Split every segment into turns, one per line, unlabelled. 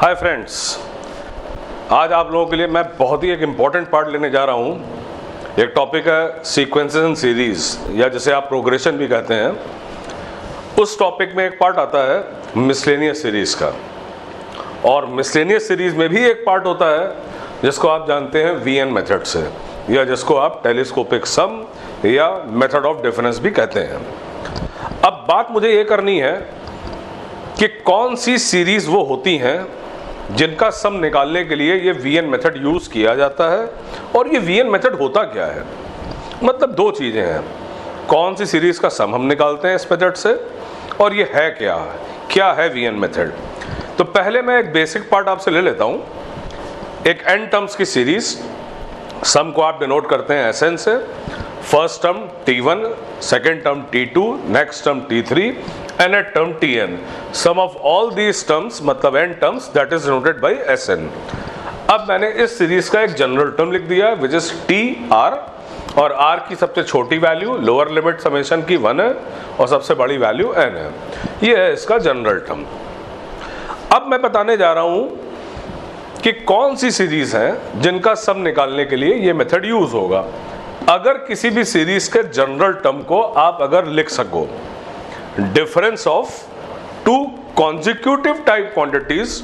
Hi friends, आज आप लोगों के लिए मैं बहुत ही एक इम्पॉर्टेंट पार्ट लेने जा रहा हूँ। एक टॉपिक है सीक्वेंसेस एंड सीरीज, या जिसे आप प्रोग्रेशन भी कहते हैं। उस टॉपिक में एक पार्ट आता है मिसलेनियस सीरीज का, और मिसलेनियस सीरीज में भी एक पार्ट होता है जिसको आप जानते हैं वीएन मेथड से, या जिसको आप टेलीस्कोपिक सम या मेथड ऑफ डिफरेंस भी कहते हैं। अब बात मुझे ये करनी है कि कौन सी सीरीज वो होती हैं जिनका सम निकालने के लिए ये वीएन मेथड यूज किया जाता है, और ये वीएन मेथड होता क्या है। मतलब दो चीजें हैं, कौन सी सीरीज का सम हम निकालते हैं इस मेथड से, और ये है क्या है वीएन मेथड। तो पहले मैं एक बेसिक पार्ट आपसे ले लेता हूं। एक n टर्म्स की सीरीज, सम को आप डिनोट करते हैं Sn से। First term T1, second term T2, next term T3 and a term Tn. Sum of all these terms मतलब n terms that is denoted by Sn. अब मैंने इस सीरीज का एक जनरल टर्म लिख दिया विच इज Tr, और r की सबसे छोटी वैल्यू लोअर लिमिट समेशन की 1 है और सबसे बड़ी वैल्यू n है। ये है इसका जनरल टर्म। अब मैं बताने जा रहा हूं कि कौन सी सीरीज है जिनका सम निकालने के लिए ये मेथड यूज होगा। अगर किसी भी सीरीज के जनरल टर्म को आप अगर लिख सको, difference of two consecutive type quantities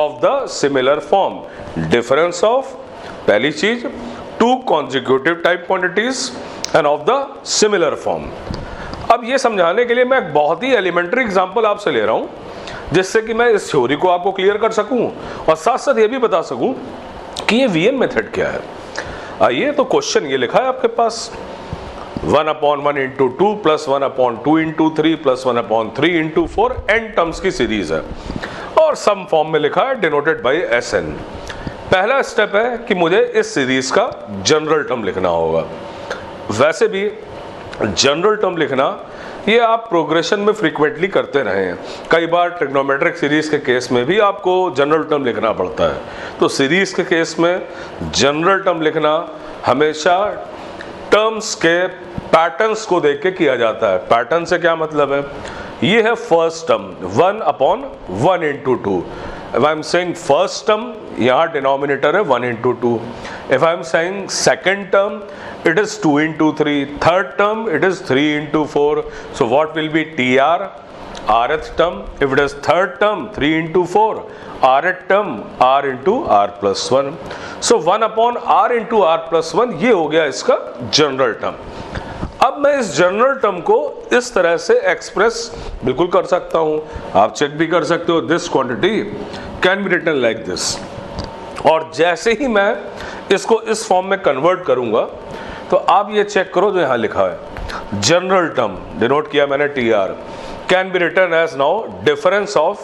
of the similar form, difference of पहली चीज two consecutive type quantities and of the similar form। अब ये समझाने के लिए मैं एक बहुत ही एलिमेंट्री एग्जांपल आपसे ले रहा हूं, जिससे कि मैं इस थ्योरी को आपको क्लियर कर सकूं और साथ साथ ये भी बता सकूं कि ये वीएन मेथड क्या है। आइए, तो क्वेश्चन ये लिखा है आपके पास, 1/1 into 2 plus 1/2 into 3 plus 1/3 into 4 n terms की सीरीज है, और सम फॉर्म में लिखा है डिनोटेड बाय Sn। पहला स्टेप है कि मुझे इस सीरीज का जनरल टर्म लिखना होगा। वैसे भी जनरल टर्म लिखना ये आप प्रोग्रेशन में फ्रीक्वेंटली करते रहे हैं। कई बार ट्रिग्नोमेट्रिक सीरीज के केस में भी आपको जनरल टर्म लिखना पड़ता है। तो सीरीज के केस में जनरल टर्म लिखना हमेशा टर्म्स के पैटर्न्स को देख के किया जाता है। पैटर्न से क्या मतलब है, ये है first term 1/1 into 2। If I am saying first term, यहाँ डिनोमिनेटर है 1 into 2। If I am saying second term, it is 2 into 3। Third term, it is 3 into 4। So what will be TR, rth term। if it is third term, 3 into 4, rth term r into r plus 1। so 1/r into r plus 1 ये हो गया इसका general term. अब मैं इस general term को इस तरह से एक्सप्रेस बिल्कुल कर सकता हूं, आप चेक भी कर सकते हो। This quantity can be written like this, और जैसे ही मैं इसको इस फॉर्म में कन्वर्ट करूंगा तो आप ये चेक करो जो यहां लिखा है, जनरल टर्म डिनोट किया मैंने TR, can be written as now difference of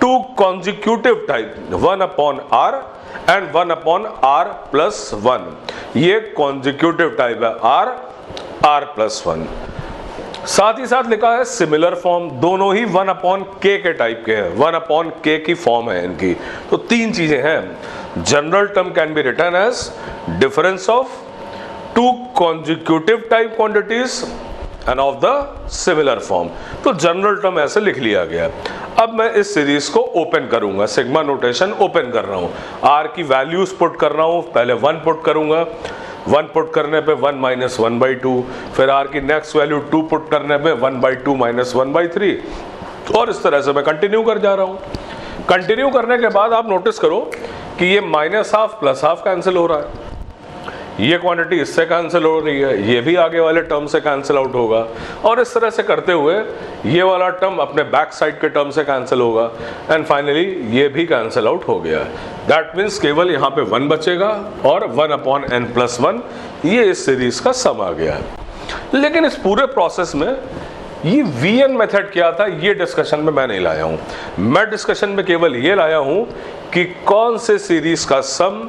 two consecutive type 1/r and 1/r plus 1। ये consecutive type है r plus 1। साथ ही साथ लिखा है सिमिलर फॉर्म, दोनों ही 1/k के टाइप के हैं, 1/k की फॉर्म है इनकी। तो तीन चीजें हैं, general term can be written as difference of two consecutive type quantities and of the similar form. तो जनरल टर्म ऐसे लिख लिया गया। अब मैं इस सीरीज को ओपन करूंगा, सिग्मा नोटेशन ओपन कर रहा हूं, r की वैल्यूज पुट कर रहा हूं। पहले 1 पुट करूंगा, 1 पुट करने पे 1 - 1/2, फिर r की नेक्स्ट वैल्यू 2 पुट करने पे 1/2 - 1/3, और इस तरह से मैं कंटिन्यू कर जा रहा हूं। कंटिन्यू करने के बाद आप नोटिस करो कि ये -½ +½ कैंसिल हो रहा है, ये क्वांटिटी इससे कैंसिल हो रही है, ये भी आगे वाले टर्म से कैंसिल आउट होगा, और इस तरह से करते हुए ये वाला टर्म अपने बैक साइड के टर्म से कैंसिल होगा, एंड फाइनली ये भी कैंसिल आउट हो गया। दैट मीन्स केवल यहाँ पे 1 बचेगा, और 1/n+1 ये इस सीरीज का सम आ गया है। लेकिन इस पूरे प्रोसेस में ये वीएन मेथड क्या था, ये डिस्कशन में मैं नहीं लाया हूँ। मैं डिस्कशन में केवल ये लाया हूँ कि कौन से सीरीज का सम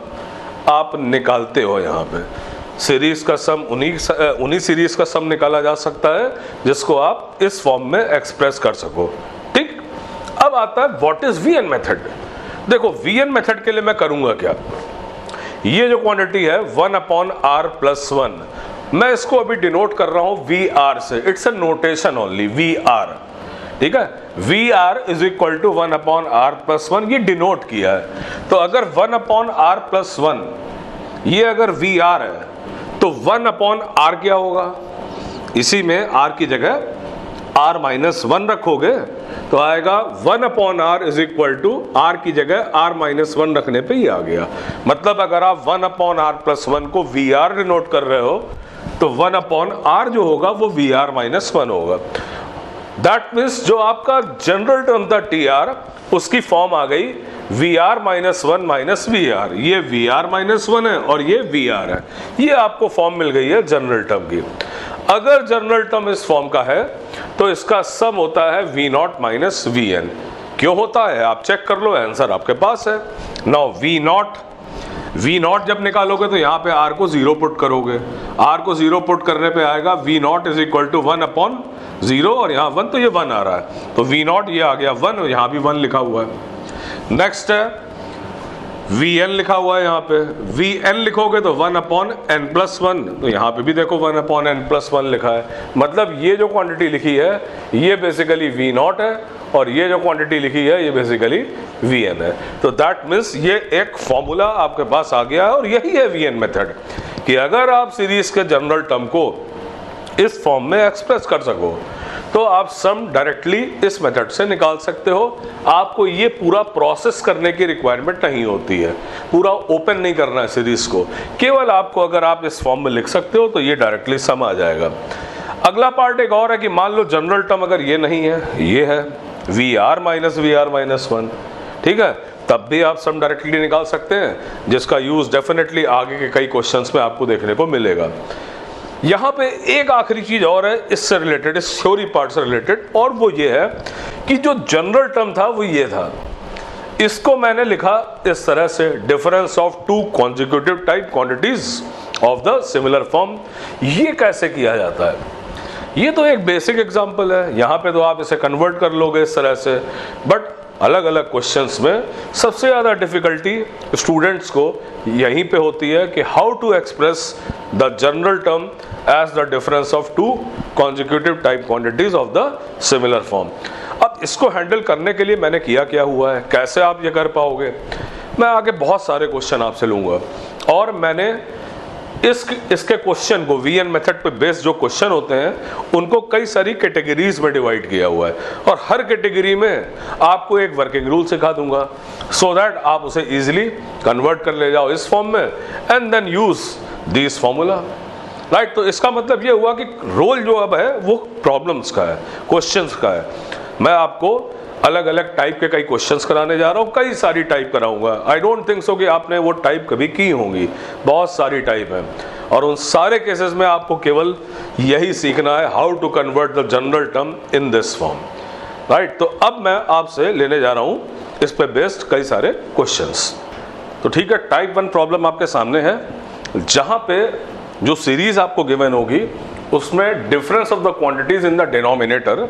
आप निकालते हो। यहाँ पे सीरीज का सम उन्हीं सीरीज का सम निकाला जा सकता है जिसको आप इस फॉर्म में एक्सप्रेस कर सको। ठीक, अब आता है व्हाट इज वीएन मेथड। देखो, वीएन मेथड के लिए मैं करूंगा क्या, ये जो क्वांटिटी है 1/r plus 1, मैं इसको अभी डिनोट कर रहा हूं VR से। It's a notation only, VR। ठीक है, V R is equal to 1 upon R plus 1, ये डिनोट किया है। तो अगर 1 अपॉन आर प्लस 1 ये अगर वी आर है तो 1 अपॉन आर क्या होगा, इसी में आर की जगह आर माइनस 1 रखोगे तो आएगा 1 upon R is equal to R की जगह आर माइनस 1 रखने पे ही आ गया। मतलब अगर आप 1 अपॉन आर प्लस 1 को वी आर डिनोट कर रहे हो तो 1 अपॉन आर जो होगा वो वी आर माइनस 1 होगा। दैट मीन्स जो आपका जनरल टर्म था टी आर, उसकी फॉर्म आ गई V R minus 1 minus V R. ये वी आर माइनस 1 है और ये वी आर है, ये आपको फॉर्म मिल गई है जनरल टर्म की। अगर जनरल टर्म इस फॉर्म का है तो इसका सम होता है V naught minus V N. क्यों होता है आप चेक कर लो, आंसर आपके पास है। नाउ वी नॉट जब निकालोगे तो यहाँ पे आर को 0 पुट करोगे, आर को 0 पुट करने पे आएगा V naught is equal to 1 upon 0 और यहाँ 1 तो ये 1 आ रहा है, तो वी नॉट ये आ गया 1 और यहाँ भी 1 लिखा हुआ है। नेक्स्ट है वी एन लिखा हुआ है, यहाँ पे वी एन लिखोगे तो 1 अपॉन एन प्लस 1, तो यहाँ पे भी देखो 1 अपॉन एन प्लस 1 लिखा है। मतलब ये जो क्वांटिटी लिखी है ये बेसिकली वी नॉट है और ये जो क्वांटिटी लिखी है ये बेसिकली वी एन है। तो दैट मीन्स ये एक फॉर्मूला आपके पास आ गया है और यही है वी एन मेथड, कि अगर आप सीरीज के जनरल टर्म को इस फॉर्म में एक्सप्रेस कर सको तो आप सम डायरेक्टली इस मेथड से निकाल सकते हो। आपको ये पूरा प्रोसेस करने की रिक्वायरमेंट नहीं होती है, पूरा ओपन नहीं करना है सीरीज को, केवल आपको अगर आप इस फॉर्म में लिख सकते हो तो ये डायरेक्टली सम आ जाएगा। अगला पार्ट एक और है कि मान लो जनरल टर्म अगर ये नहीं है, ये है वी आर माइनस 1, ठीक है, तब भी आप सम डायरेक्टली निकाल सकते हैं, जिसका यूज डेफिनेटली आगे के कई क्वेश्चंस में आपको देखने को मिलेगा। यहाँ पे एक आखिरी चीज और है इससे रिलेटेड, इस थ्योरी पार्ट से रिलेटेड, और वो ये है कि जो जनरल टर्म था वो ये था, इसको मैंने लिखा इस तरह से, difference of two consecutive type quantities of the similar form. ये कैसे किया जाता है, ये तो एक बेसिक एग्जांपल है, यहाँ पे तो आप इसे कन्वर्ट कर लोगे इस तरह से, बट अलग अलग क्वेश्चंस में सबसे ज़्यादा डिफिकल्टी स्टूडेंट्स को यहीं पे होती है कि how to express the general term as the difference of two consecutive type quantities of the similar form. अब इसको हैंडल करने के लिए मैंने किया क्या हुआ है, कैसे आप ये कर पाओगे, मैं आगे बहुत सारे क्वेश्चन आपसे लूँगा और मैंने इसके क्वेश्चन को वीएन मेथड पे बेस्ड जो क्वेश्चन होते हैं उनको कई सारी कैटेगरीज में डिवाइड किया हुआ है और हर कैटेगरी में आपको एक वर्किंग रूल सिखा दूंगा सो दैट आप उसे इजीली कन्वर्ट कर ले जाओ इस फॉर्म में and then use this formula, right. तो इसका मतलब ये हुआ कि रोल जो अब है वो प्रॉब्लम्स का है, क्वेश्चंस का है। मैं आपको अलग अलग टाइप के कई क्वेश्चंस कराने जा रहा हूँ, कई सारी टाइप कराऊंगा। आई डोंट थिंक सो कि आपने वो टाइप कभी की होंगी, बहुत सारी टाइप है और उन सारे केसेस में आपको केवल यही सीखना है, how to convert the general term in this form, right. तो अब मैं आपसे लेने जा रहा हूँ इस पे बेस्ड कई सारे क्वेश्चंस। तो ठीक है, टाइप 1 प्रॉब्लम आपके सामने है, जहाँ पे जो सीरीज आपको गिवन होगी उसमें difference of the quantities in the denominator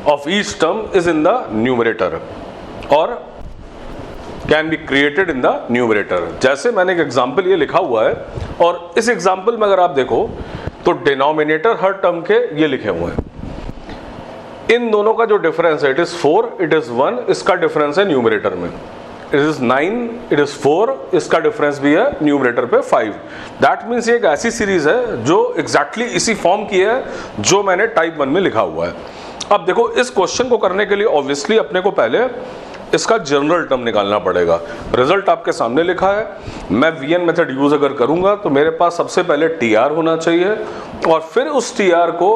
of each term is in the numerator or can be created in the numerator। जैसे मैंने एक एग्जांपल ये लिखा हुआ है और इस एग्जांपल में अगर आप देखो तो डिनोमिनेटर हर टर्म के ये लिखे हुए हैं, इन दोनों का जो डिफरेंस है इट इज 4, इट इज 1, इसका डिफरेंस है न्यूमरेटर में, इट इज 9, इट इज 4, इसका डिफरेंस भी है न्यूमरेटर पे 5। दैट मीन्स ये एक ऐसी सीरीज है जो एग्जैक्टली इसी फॉर्म की है जो मैंने टाइप 1 में लिखा हुआ है। अब देखो इस क्वेश्चन को करने के लिए ऑब्वियसली अपने को पहले इसका जनरल टर्म निकालना पड़ेगा। रिजल्ट आपके सामने लिखा है, मैं वीएन मेथड यूज अगर करूंगा तो मेरे पास सबसे पहले टीआर होना चाहिए और फिर उस टीआर को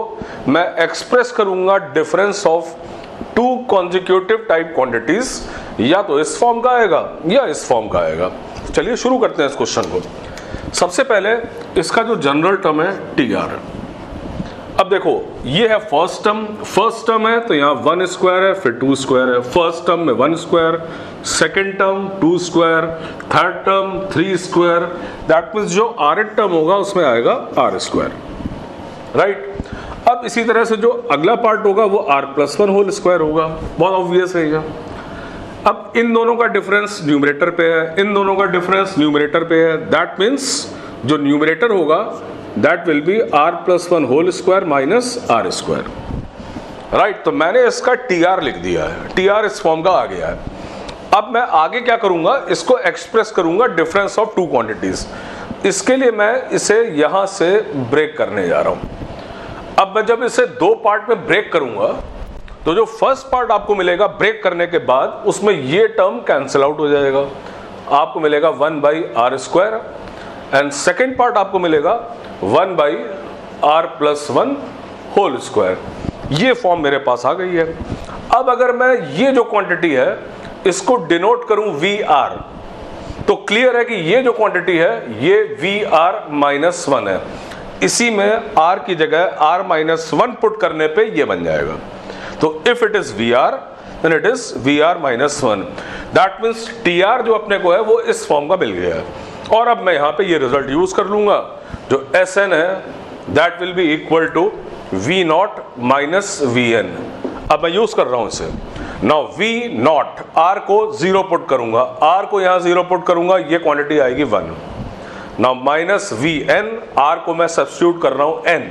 मैं एक्सप्रेस करूंगा difference of two consecutive type quantities, या तो इस फॉर्म का आएगा या इस फॉर्म का आएगा। चलिए शुरू करते हैं इस क्वेश्चन को। सबसे पहले इसका जो जनरल टर्म है टीआर। अब देखो ये है फर्स्ट टर्म है तो यहाँ 1 स्क्वायर है, फिर 2 स्क्वायर है, फर्स्ट टर्म में 1 square, second term 2 square, third term 3 square, that means जो rth टर्म होगा उसमें आएगा r स्क्वायर, राइट। अब इसी तरह से जो अगला पार्ट होगा वो r+1 होल स्क्वायर होगा, बहुत ऑब्वियस है ये। अब इन दोनों का डिफरेंस न्यूमरेटर पे है, इन दोनों का डिफरेंस न्यूमरेटर पे है, दैट मीन्स जो न्यूमरेटर होगा that will be r+1 whole square minus r square। Right. तो मैंने इसका TR लिख दिया है, TR इस फॉर्म का आ गया है। अब मैं आगे क्या करूंगा, इसको एक्सप्रेस करूंगा डिफरेंस ऑफ टू क्वांटिटीज। इसके लिए मैं इसे यहां से ब्रेक करने जा रहा हूं। अब मैं जब इसे दो पार्ट में ब्रेक करूंगा तो जो फर्स्ट पार्ट आपको मिलेगा ब्रेक करने के बाद, उसमें ये टर्म कैंसिल आउट हो जाएगा, आपको मिलेगा 1/r² एंड सेकेंड पार्ट आपको मिलेगा 1/r+1 होल स्क्वायर। ये फॉर्म मेरे पास आ गई है। अब अगर मैं ये जो क्वांटिटी है इसको डिनोट करूं VR, तो क्लियर है कि ये जो क्वांटिटी है ये VR-1 है। इसी में R की जगह R-1 पुट करने पे ये बन जाएगा। तो if it is VR then it is VR-1। That means TR जो अपने को है वो इस फॉर्म का मिल गया है। और अब मैं यहां पे ये रिजल्ट यूज कर लूंगा, जो SN है that will be equal to V0 - VN। अब मैं यूज कर रहा हूं इसे। नाउ V0, R को 0 पुट करूंगा, R को यहां 0 पुट करूंगा, ये क्वांटिटी आएगी 1। नाउ -VN, R को मैं सब्स्टिट्यूट कर रहा हूं N,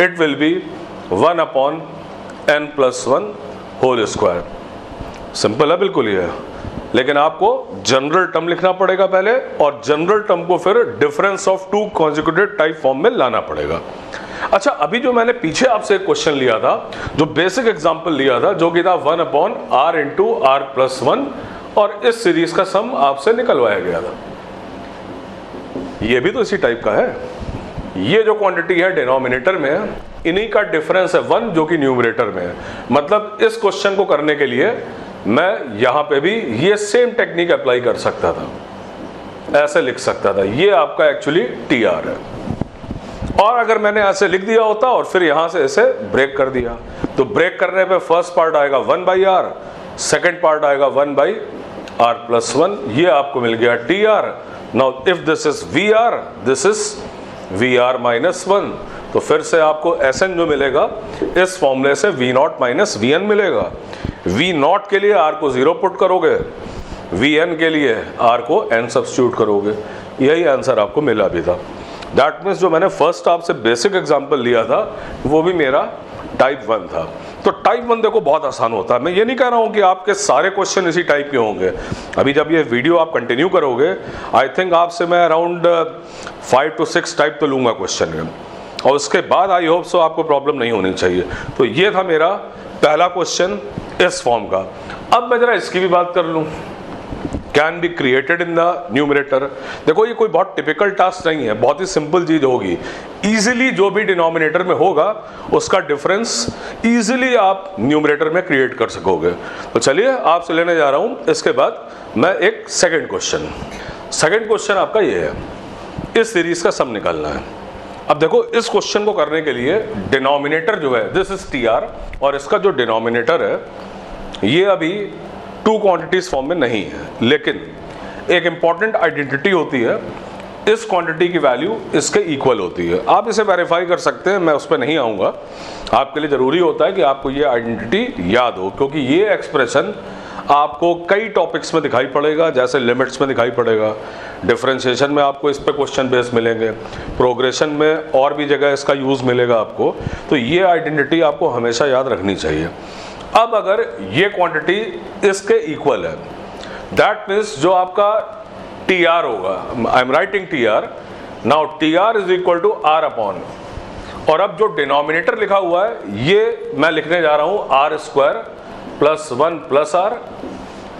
it will be 1/n+1 whole square. Simple है बिल्कुल ये, लेकिन आपको जनरल टर्म लिखना पड़ेगा पहले, और जनरल टर्म को फिर difference of two consecutive type form में लाना पड़ेगा। अच्छा, अभी जो मैंने पीछे आपसे एक क्वेश्चन लिया था, जो बेसिक एग्जांपल लिया था, जो कि था 1/r × r+1, और इस सीरीज का सम आपसे निकलवाया गया था। ये भी तो इसी टाइप का है। ये जो क्वांटिटी है डिनोमिनेटर में है, इन्हीं का डिफरेंस है 1 जो कि न्यूमरेटर में है। मतलब इस क्वेश्चन को करने के लिए मैं यहां पे भी ये सेम टेक्निक अप्लाई कर सकता था, ऐसे लिख सकता था। ये आपका एक्चुअली TR है। और अगर मैंने ऐसे लिख दिया होता और फिर यहां से इसे ब्रेक कर दिया, तो ब्रेक करने पे फर्स्ट पार्ट आएगा 1/r, सेकेंड पार्ट आएगा 1/r+1। ये आपको मिल गया TR। Now if this is VR, this is VR-1। तो फिर से आपको SN जो मिलेगा इस फॉर्मूले से V0 - VN मिलेगा। V0 के लिए R को 0 पुट करोगे, VN के लिए R को N सब्स्टिट्यूट करोगे। यही आंसर आपको मिला भी था। दैट मीन्स जो मैंने फर्स्ट आपसे बेसिक एग्जांपल लिया था वो भी मेरा टाइप 1 था। तो टाइप 1 देखो बहुत आसान होता है। मैं ये नहीं कह रहा हूं कि आपके सारे क्वेश्चन इसी टाइप के होंगे। अभी जब ये वीडियो आप कंटिन्यू करोगे, आई थिंक आपसे मैं अराउंड 5 to 6 टाइप तो लूंगा क्वेश्चन में, और उसके बाद आई होप सो आपको प्रॉब्लम नहीं होनी चाहिए। तो ये था मेरा पहला क्वेश्चन इस फॉर्म का। अब मैं जरा इसकी भी बात कर लूं, can be created in the numerator. देखो ये कोई बहुत टिपिकल टास्क नहीं है, बहुत ही सिंपल चीज होगी। इजीली जो भी डिनोमिनेटर में होगा उसका डिफरेंस इजीली आप न्यूमरेटर में क्रिएट कर सकोगे। तो चलिए आपसे लेने जा रहा हूं इसके बाद मैं एक सेकंड क्वेश्चन आपका ये है, इस सीरीज का सम निकालना है। अब देखो इस क्वेश्चन को करने के लिए डिनोमिनेटर जो है दिस इज TR, और इसका जो डिनोमिनेटर है ये अभी टू क्वांटिटीज फॉर्म में नहीं है, लेकिन एक इंपॉर्टेंट आइडेंटिटी होती है, इस क्वांटिटी की वैल्यू इसके इक्वल होती है। आप इसे वेरीफाई कर सकते हैं, मैं उस पर नहीं आऊंगा। आपके लिए जरूरी होता है कि आपको ये आइडेंटिटी याद हो, क्योंकि ये एक्सप्रेशन आपको कई टॉपिक्स में दिखाई पड़ेगा, जैसे लिमिट्स में दिखाई पड़ेगा, डिफरेंशिएशन में आपको इस पे क्वेश्चन बेस मिलेंगे, प्रोग्रेशन में और भी जगह इसका यूज मिलेगा आपको। तो ये आइडेंटिटी आपको हमेशा याद रखनी चाहिए। अब अगर ये क्वांटिटी इसके इक्वल है, दैट मीन्स जो आपका TR होगा, I am writing TR, now TR is equal to R/, और अब जो डिनोमिनेटर लिखा हुआ है ये मैं लिखने जा रहा हूं R² + 1 + R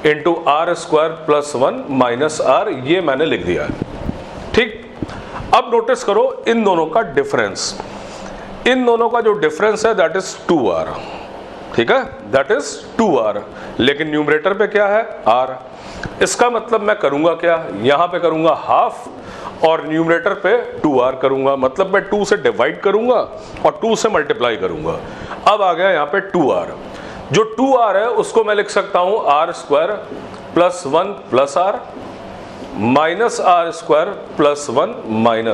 into R² + 1 - R। ये मैंने लिख दिया है, ठीक। अब नोटिस करो इन दोनों का डिफरेंस, इन दोनों का जो डिफरेंस है दैट इज 2R, ठीक है, दैट इज 2R। लेकिन न्यूमरेटर पे क्या है R। इसका मतलब मैं करूंगा क्या, यहां पे करूंगा हाफ, और न्यूमरेटर पे 2R करूंगा। मतलब मैं 2 से डिवाइड करूंगा और 2 से मल्टीप्लाई करूंगा। अब आ गया यहां पे 2R। जो 2R है उसको मैं लिख सकता हूं R² + 1 + R -R² + 1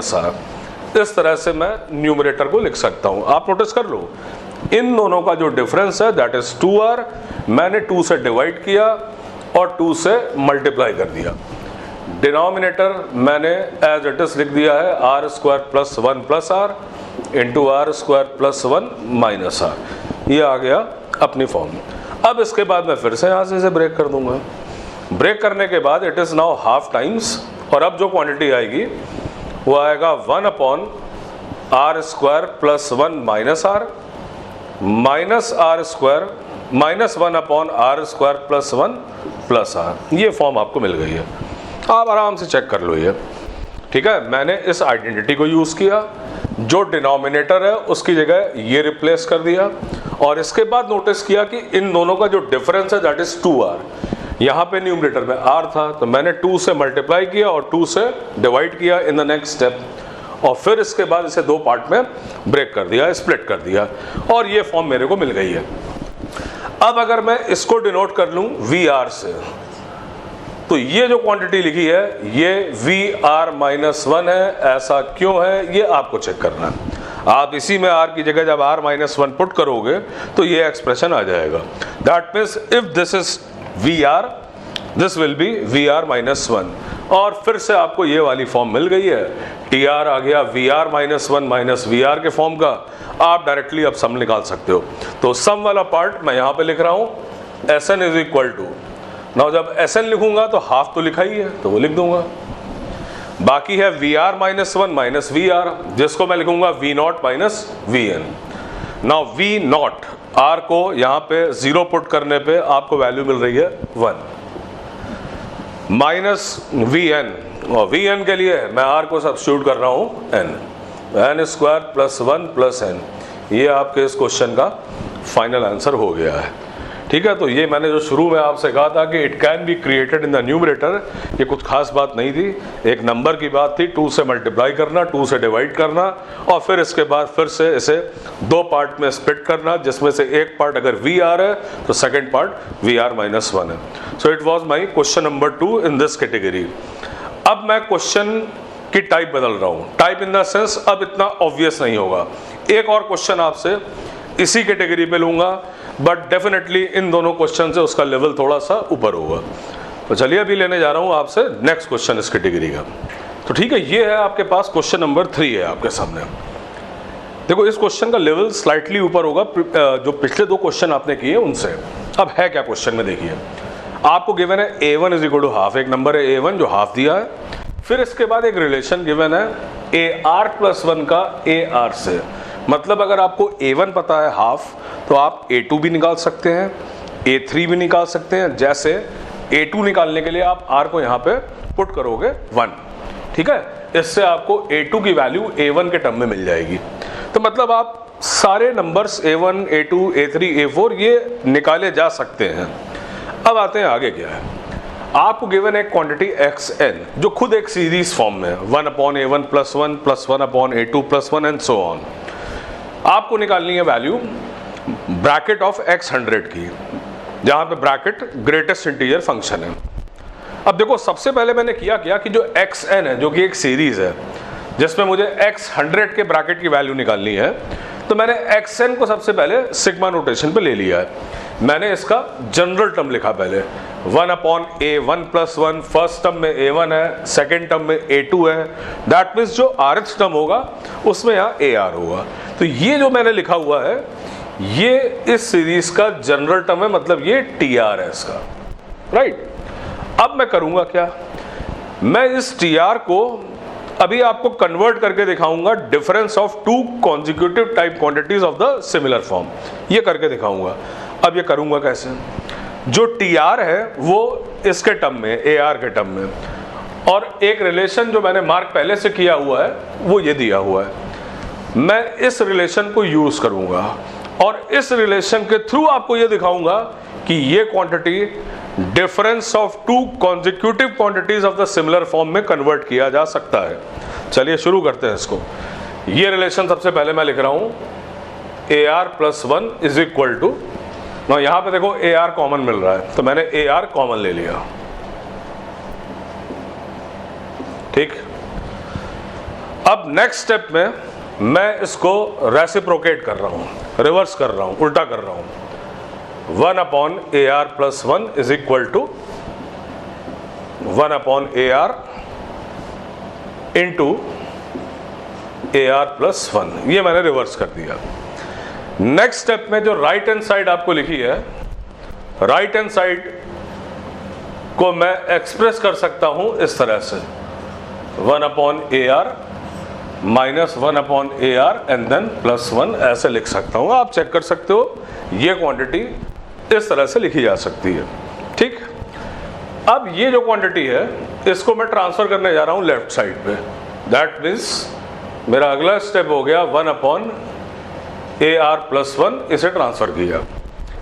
- R। इस तरह से मैं न्यूमरेटर को लिख सकता हूं। आप नोटिस कर लो इन दोनों का जो डिफरेंस है दैट इज 2R। मैंने 2 से डिवाइड किया और 2 से मल्टीप्लाई कर दिया। डिनोमिनेटर मैंने एज इट इज लिख दिया है R² + 1 + R into R² + 1 - R। ये आ गया अपनी फॉर्म। अब इसके बाद मैं फिर से यहाँ से इसे ब्रेक कर दूंगा। ब्रेक करने के बाद it is now half times, और अब जो क्वांटिटी आएगी वो आएगा 1/r² plus 1 minus r minus r² minus 1/r² plus 1 plus r। ये फॉर्म आपको मिल गई है, आप आराम से चेक कर लो ये। ठीक है, मैंने इस आइडेंटिटी को यूज़ किया, जो डिनोमिनेटर है उसकी जगह ये रिप्लेस कर दिया, और इसके बाद नोटिस किया कि इन दोनों का जो डिफरेंस है दैट इज 2r। यहाँ पे न्यूमरेटर में r था तो मैंने 2 से मल्टीप्लाई किया और 2 से डिवाइड किया इन द नेक्स्ट स्टेप, और फिर इसके बाद इसे 2 पार्ट में ब्रेक कर दिया, स्प्लिट कर दिया, और ये फॉर्म मेरे को मिल गई है। अब अगर मैं इसको डिनोट कर लूँ VR से, तो ये जो क्वांटिटी लिखी है ये VR-1 है। ऐसा क्यों है ये आपको चेक करना है। आप इसी में r की जगह जब R-1 पुट करोगे तो ये एक्सप्रेशन आ जाएगा। That means if this is VR, this will be VR-1, और फिर से आपको ये वाली फॉर्म मिल गई है। TR आ गया VR-1 माइनस VR के फॉर्म का। आप डायरेक्टली अब सम निकाल सकते हो। तो सम वाला पार्ट मैं यहाँ पे लिख रहा हूँ SN is equal to, now जब SN लिखूंगा तो हाफ तो लिखा ही है तो वो लिख दूंगा, बाकी है VR-1 माइनस VR, जिसको मैं लिखूंगा V0 minus VN। Now V0 R को यहाँ पे 0 पुट करने पे आपको वैल्यू मिल रही है 1 माइनस VN, और VN के लिए मैं R को सब्स्टिट्यूट कर रहा हूँ n² प्लस 1 प्लस n। ये आपके इस क्वेश्चन का फाइनल आंसर हो गया है। ठीक है, तो ये मैंने जो शुरू में आपसे कहा था कि it can be created in the numerator, ये कुछ खास बात नहीं थी, एक नंबर की बात थी। 2 से मल्टीप्लाई करना, 2 से डिवाइड करना, और फिर इसके बाद फिर से इसे 2 पार्ट में स्प्लिट करना, जिसमें से एक पार्ट अगर VR है तो सेकेंड पार्ट VR-1 है। So it was my question number 2 in this category. अब मैं क्वेश्चन की टाइप बदल रहा हूँ, टाइप इन द सेंस अब इतना ऑब्वियस नहीं होगा। एक और क्वेश्चन आपसे इसी कैटेगरी पे लूंगा, बट डेफिनेटली इन दोनों क्वेश्चन से उसका लेवल थोड़ा सा ऊपर होगा। तो चलिए अभी लेने जा रहा हूं आपसे नेक्स्ट क्वेश्चन इस कैटेगरी का। तो ठीक है, ये है आपके पास क्वेश्चन नंबर 3 है आपके सामने। देखो इस क्वेश्चन का लेवल स्लाइटली ऊपर होगा जो पिछले 2 क्वेश्चन आपने किए उनसे। अब है क्या क्वेश्चन में, देखिए आपको गिवन है A1 is equal to half, एक नंबर है A1 जो हाफ दिया है, फिर इसके बाद एक रिलेशन गिवन है AR+1 का AR से। मतलब अगर आपको A1 पता है हाफ, तो आप A2 भी निकाल सकते हैं, A3 भी निकाल सकते हैं। जैसे A2 निकालने के लिए आप R को यहाँ पे पुट करोगे 1, ठीक है, इससे आपको A2 की वैल्यू A1 के टर्म में मिल जाएगी। तो मतलब आप सारे numbers A1, A2, A3, A4 ये निकाले जा सकते हैं। अब आते हैं आगे क्या है। आपको गिवन एक क्वांटिटी XN जो खुद एक सीरीज फॉर्म में है, 1/A1 plus 1 plus 1/A2 plus 1 and so on. आपको निकालनी है वैल्यू ब्रैकेट ऑफ x100 की, जहां पे ब्रैकेट ग्रेटेस्ट इंटीजर फंक्शन है। अब देखो सबसे पहले मैंने किया कि जो XN है जो कि एक सीरीज है जिसमें मुझे x100 के ब्रैकेट की वैल्यू निकालनी है, तो मैंने XN को सबसे पहले सिग्मा नोटेशन पे ले लिया है। मैंने इसका जनरल टर्म लिखा पहले 1/A1 प्लस 1, फर्स्ट टर्म में A1 है, सेकेंड टर्म में A2 है। दैट मीन्स जो rth टर्म होगा उसमें यहाँ AR होगा। तो ये जो मैंने लिखा हुआ है ये इस सीरीज का जनरल टर्म है, मतलब ये TR है इसका, राइट। अब मैं करूंगा क्या, मैं इस TR को अभी आपको कन्वर्ट करके दिखाऊंगा difference of 2 consecutive type quantities of the similar form, ये करके दिखाऊंगा। अब ये करूंगा कैसे, जो TR है वो इसके टर्म में, AR के टर्म में, और एक रिलेशन जो मैंने मार्क पहले से किया हुआ है वो ये दिया हुआ है। मैं इस रिलेशन को यूज करूंगा और इस रिलेशन के थ्रू आपको ये दिखाऊंगा कि ये quantity difference of 2 consecutive quantities of the similar form में कन्वर्ट किया जा सकता है। चलिए शुरू करते हैं इसको। ये रिलेशन सबसे पहले मैं लिख रहा हूं AR+1 इज इक्वल टू, यहां पे देखो AR कॉमन मिल रहा है तो मैंने AR कॉमन ले लिया, ठीक। अब नेक्स्ट स्टेप में मैं इसको रेसिप्रोकेट कर रहा हूं, रिवर्स कर रहा हूं, उल्टा कर रहा हूं। 1/AR+1 is equal to 1/AR into AR+1, ये मैंने रिवर्स कर दिया। नेक्स्ट स्टेप में जो राइट हैंड साइड आपको लिखी है, राइट हैंड साइड को मैं एक्सप्रेस कर सकता हूं इस तरह से 1/AR minus 1/AR and then +1 ऐसे लिख सकता हूं। आप चेक कर सकते हो, ये क्वांटिटी इस तरह से लिखी जा सकती है। ठीक, अब ये जो क्वांटिटी है इसको मैं ट्रांसफर करने जा रहा हूं लेफ्ट साइड पे। दैट मीन्स मेरा अगला स्टेप हो गया 1/AR +1, इसे ट्रांसफर किया।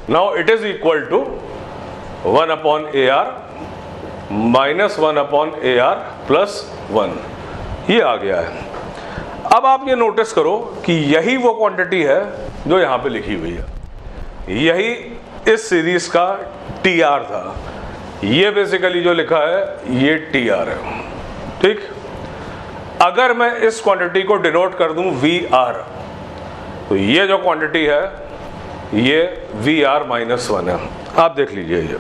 Now it is equal to 1/AR minus 1/AR +1, ये आ गया है। अब आप ये नोटिस करो कि यही वो क्वांटिटी है जो यहां पे लिखी हुई है, यही इस सीरीज का TR था। ये बेसिकली जो लिखा है ये TR है। ठीक, अगर मैं इस क्वांटिटी को डिनोट कर दूं VR, तो ये जो क्वांटिटी है ये VR -1 है। आप देख लीजिए ये,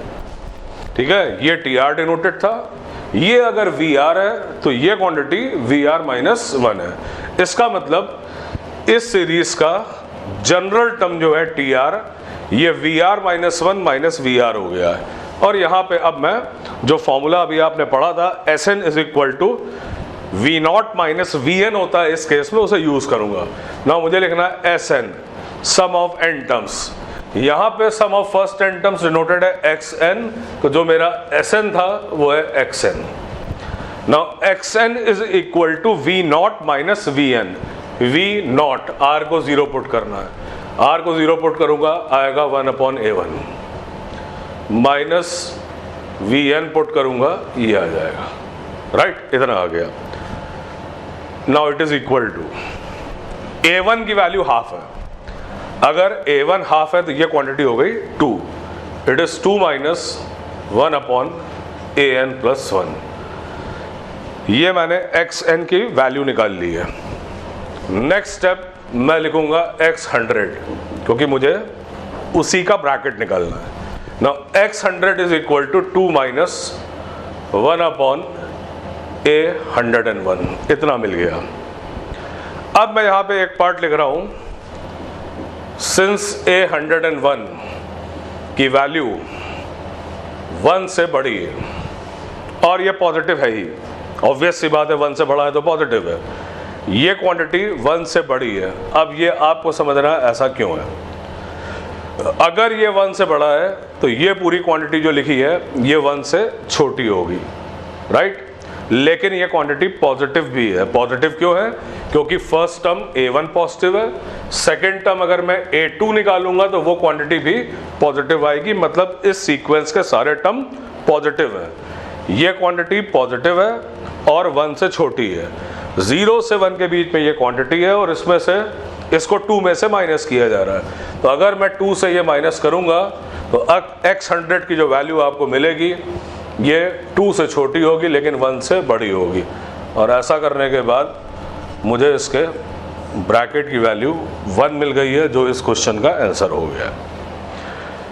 ठीक है, ये TR डिनोटेड था, ये अगर VR है तो ये क्वांटिटी VR -1 है। इसका मतलब इस सीरीज का जनरल टर्म जो है TR, ये VR -1 VR हो गया है। और यहां पे अब मैं जो फॉर्मूला अभी आपने पढ़ा था Sn is equal to V0 - Vn होता है इस केस में, उसे यूज करूंगा ना। मुझे लिखना है Sn sum of n terms, यहां पे sum of first n terms denoted है Xn, तो जो मेरा Sn था वो है Xn। Now Xn is equal to V0 - Vn। V0 R को 0 पुट करना है, R को 0 पुट करूंगा आएगा 1/A1 माइनस Vn पुट करूंगा, ये आ जाएगा। राइट, इतना आ गया। Now it is equal to A1 की वैल्यू हाफ है, अगर A1 हाफ है तो ये क्वांटिटी हो गई 2। It is 2 minus 1/AN +1। ये मैंने Xn की वैल्यू निकाल ली है। नेक्स्ट स्टेप मैं लिखूंगा X100, क्योंकि मुझे उसी का ब्रैकेट निकालना है। Now X100 is equal to 2 minus 1/A101, इतना मिल गया। अब मैं यहां पे एक पार्ट लिख रहा हूं, सिंस A101 की वैल्यू 1 से बड़ी है और ये पॉजिटिव है ही, ऑब्वियस सी बात है, 1 से बड़ा है तो पॉजिटिव है, ये क्वांटिटी 1 से बड़ी है। अब ये आपको समझना है ऐसा क्यों है। अगर ये 1 से बड़ा है तो ये पूरी क्वांटिटी जो लिखी है ये 1 से छोटी होगी, राइट। लेकिन ये क्वांटिटी पॉजिटिव भी है। पॉजिटिव क्यों है? क्योंकि फर्स्ट टर्म A1 पॉजिटिव है, सेकेंड टर्म अगर मैं A2 निकालूंगा तो वो क्वांटिटी भी पॉजिटिव आएगी, मतलब इस सीक्वेंस के सारे टर्म पॉजिटिव है। ये क्वांटिटी पॉजिटिव है और 1 से छोटी है, 0 से 1 के बीच में ये क्वांटिटी है और इसमें से इसको 2 में से माइनस किया जा रहा है। तो अगर मैं 2 से ये माइनस करूंगा तो X100 की जो वैल्यू आपको मिलेगी ये 2 से छोटी होगी लेकिन 1 से बड़ी होगी। और ऐसा करने के बाद मुझे इसके ब्रैकेट की वैल्यू 1 मिल गई है, जो इस क्वेश्चन का आंसर हो गया है।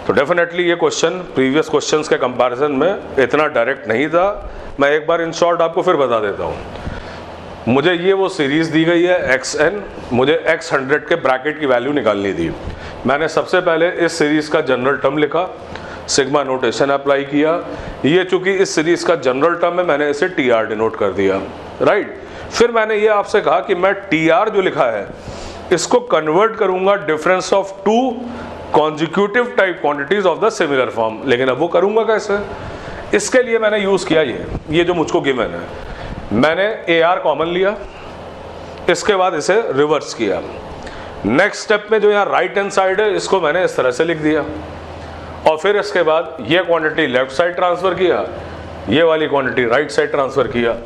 तो डेफिनेटली ये क्वेश्चन प्रीवियस क्वेश्चंस के कंपैरिजन में इतना डायरेक्ट नहीं था। मैं एक बार इन शॉर्ट आपको फिर बता देता हूँ। मुझे ये वो सीरीज दी गई है Xn, मुझे X100 के ब्रैकेट की वैल्यू निकालनी थी। मैंने सबसे पहले इस सीरीज का जनरल टर्म लिखा, सिग्मा नोटेशन अप्लाई किया। ये चूंकि इस सीरीज का जनरल टर्म है मैंने इसे TR डिनोट कर दिया, राइट। फिर मैंने ये आपसे कहा कि मैं TR जो लिखा है इसको कन्वर्ट करूंगा difference of 2 consecutive type quantities of the similar form. लेकिन अब वो करूंगा कैसे? इसके लिए मैंने यूज किया ये जो मुझको गिवन है, मैंने AR कॉमन लिया, इसके बाद इसे रिवर्स किया। नेक्स्ट स्टेप में जो यहाँ राइट हैंड साइड है इसको मैंने इस तरह से लिख दिया और फिर इसके बाद ये क्वांटिटी लेफ्ट साइड ट्रांसफर किया, ये वाली क्वांटिटी राइट साइड ट्रांसफर किया।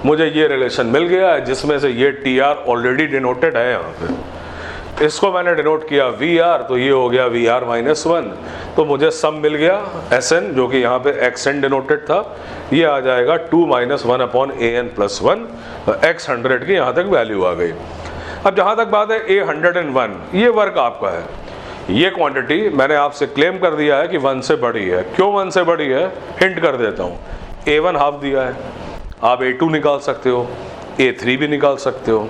मुझे ये रिलेशन मिल गया है जिसमें से ये TR ऑलरेडी डिनोटेड है यहाँ पे। इसको मैंने डिनोट किया VR, तो ये हो गया VR -1। तो मुझे सम मिल गया Sn, जो कि यहाँ पे Xn डिनोटेड था, ये आ जाएगा 2 माइनस 1/AN +1। X100 की यहाँ तक वैल्यू आ गई। अब जहाँ तक बात है A101, ये वर्क आपका है। ये क्वांटिटी मैंने आपसे क्लेम कर दिया है कि 1 से बड़ी है। क्यों 1 से बड़ी है हिंट कर देता हूँ। A1 हाफ दिया है, आप A2 निकाल सकते हो, A3 भी निकाल सकते हो।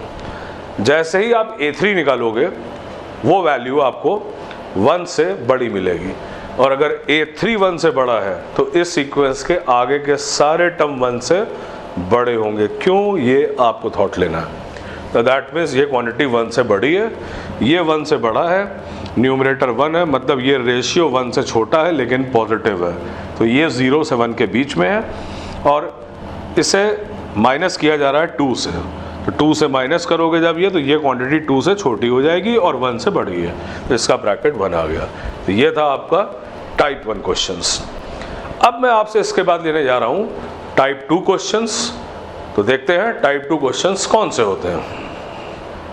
जैसे ही आप A3 निकालोगे वो वैल्यू आपको 1 से बड़ी मिलेगी। और अगर A3 1 से बड़ा है तो इस सीक्वेंस के आगे के सारे टर्म 1 से बड़े होंगे। क्यों, ये आपको थॉट लेना है। तो दैट मीन्स ये क्वांटिटी 1 से बड़ी है, ये 1 से बड़ा है, न्यूमरेटर 1 है, मतलब ये रेशियो 1 से छोटा है लेकिन पॉजिटिव है। तो ये 0 से 1 के बीच में है और इसे माइनस किया जा रहा है 2 से। तो 2 से माइनस करोगे जब ये, तो ये क्वांटिटी 2 से छोटी हो जाएगी और 1 से बड़ी है, तो इसका ब्रैकेट 1 आ गया। तो ये था आपका टाइप 1 क्वेश्चंस। अब मैं आपसे इसके बाद लेने जा रहा हूँ टाइप 2 क्वेश्चंस। तो देखते हैं टाइप 2 क्वेश्चंस कौन से होते हैं।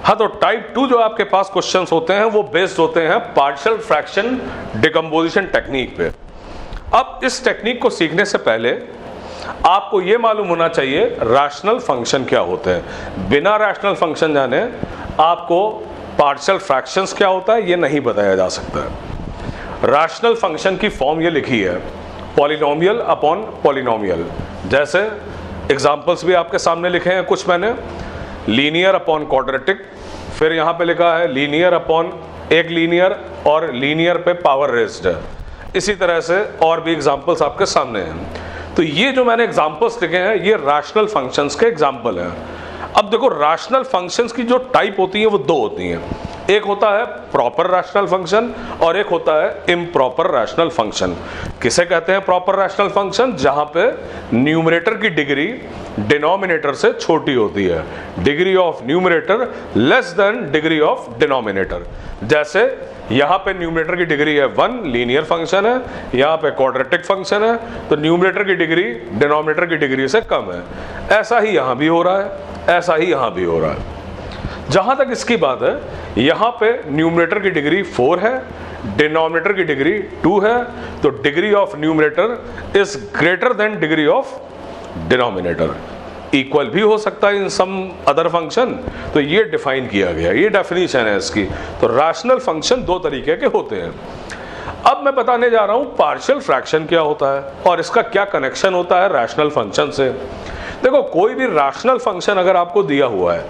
हाँ, तो टाइप 2 जो आपके पास क्वेश्चंस होते हैं वो बेस्ड होते हैं पार्शियल फ्रैक्शन डिकम्पोजिशन टेक्निक पे। अब इस टेक्निक को सीखने से पहले आपको ये मालूम होना चाहिए रैशनल फंक्शन क्या होते हैं। बिना रैशनल फंक्शन जाने आपको पार्शियल फ्रैक्शंस क्या होता है ये नहीं बताया जा सकता है। रैशनल फंक्शन की फॉर्म ये लिखी है, पॉलिनोमियल अपॉन पॉलिनोमियल। जैसे एग्जाम्पल्स भी आपके सामने लिखे हैं कुछ मैंने, लीनियर अपॉन क्वाड्रेटिक, फिर यहाँ पे लिखा है लीनियर अपॉन एक लीनियर और लीनियर पे पावर रेज्ड है। इसी तरह से और भी एग्जाम्पल्स आपके सामने हैं। तो ये जो मैंने एग्जाम्पल्स लिखे हैं ये रैशनल फंक्शंस के एग्जाम्पल हैं। अब देखो, रैशनल फंक्शंस की जो टाइप होती है वो 2 होती हैं। एक होता है प्रॉपर रैशनल फंक्शन और एक होता है इम्प्रॉपर रैशनल फंक्शन। किसे कहते हैं प्रॉपर रैशनल फंक्शन? जहां पे न्यूमरेटर की डिग्री डिनोमिनेटर से छोटी होती है, degree of numerator less than degree of denominator. जैसे यहाँ पे न्यूमरेटर की डिग्री है 1, लीनियर फंक्शन है, यहाँ पे क्वाड्रेटिक फंक्शन है, तो न्यूमरेटर की डिग्री डिनोमिनेटर की डिग्री से कम है। ऐसा ही यहाँ भी हो रहा है, ऐसा ही यहाँ भी हो रहा है। जहां तक इसकी बात है, यहाँ पे न्यूमरेटर की डिग्री 4 है, डिनोमिनेटर की डिग्री 2 है, तो degree of numerator is greater than degree of denominator. Equal भी हो सकता है इन सम अदर फंक्शन, तो ये डिफाइन किया गया, ये डेफिनेशन है इसकी। तो रैशनल फंक्शन 2 तरीके के होते हैं। अब मैं बताने जा रहा हूं पार्शियल फ्रैक्शन क्या होता है और इसका क्या कनेक्शन होता है रैशनल फंक्शन से। देखो, कोई भी रैशनल फंक्शन अगर आपको दिया हुआ है,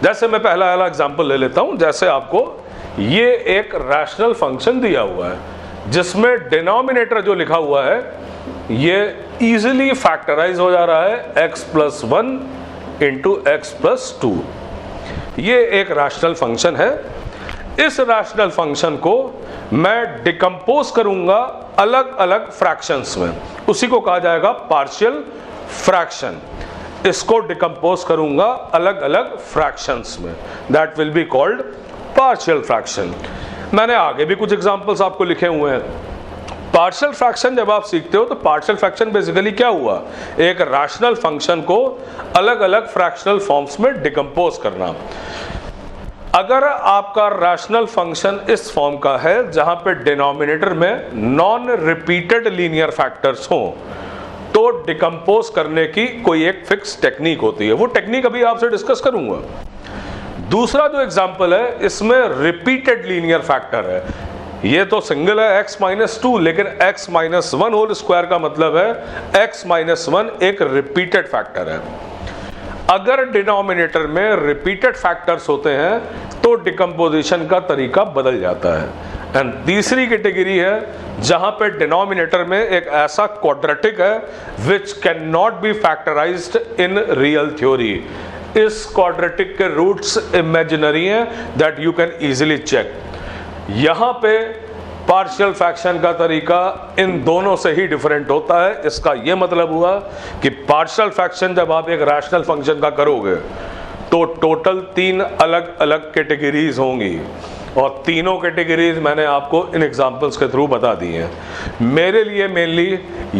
जैसे मैं पहला वाला एग्जांपल ले लेता हूं, जैसे आपको ये एक रैशनल फंक्शन दिया हुआ है जिसमें डिनोमिनेटर जो लिखा हुआ है ये इजीली फैक्टराइज हो जा रहा है x+1 इंटू x+2। ये एक रैशनल फंक्शन है। इस रैशनल फंक्शन को मैं डिकम्पोज करूंगा अलग अलग फ्रैक्शंस में, उसी को कहा जाएगा पार्शियल फ्रैक्शन। इसको डिकम्पोज करूंगा अलग अलग फ्रैक्शंस में, that will be called partial fraction. मैंने आगे भी कुछ एग्जांपल्स आपको लिखे हुए हैं। पार्शियल फ्रैक्शन जब आप सीखते हो तो पार्शियल फ्रैक्शन बेसिकली क्या हुआ, एक रैशनल फंक्शन को अलग अलग फ्रैक्शनल फॉर्म्स में डिकम्पोज करना। अगर आपका रैशनल फंक्शन इस फॉर्म का है जहां पे डिनोमिनेटर में नॉन रिपीटेड लीनियर फैक्टर्स हो, तो डिकम्पोज करने की कोई एक फिक्स टेक्निक होती है, वो टेक्निक अभी आपसे डिस्कस करूंगा। दूसरा जो एग्जांपल है, इसमें रिपीटेड लीनियर फैक्टर है। ये तो सिंगल है x-2, लेकिन x-1 होल स्क्वायर का मतलब है x-1 एक रिपीटेड फैक्टर है। अगर डिनोमिनेटर में रिपीटेड फैक्टर्स होते हैं तो डिकम्पोजिशन का तरीका बदल जाता है। एंड तीसरी कैटेगरी है जहां पे डिनोमिनेटर में एक ऐसा क्वाड्रेटिक है which can not be factorised in real theory. इस क्वाड्रेटिक के रूट्स इमेजिनरी हैं, that you can easily check. यहां पे पार्शियल फ्रैक्शन का तरीका इन दोनों से ही डिफरेंट होता है। इसका यह मतलब हुआ कि पार्शियल फ्रैक्शन जब आप एक रैशनल फंक्शन का करोगे तो टोटल 3 अलग अलग कैटेगरीज होंगी, और तीनों कैटेगरीज मैंने आपको इन एग्जांपल्स के थ्रू बता दी हैं। मेरे लिए मेनली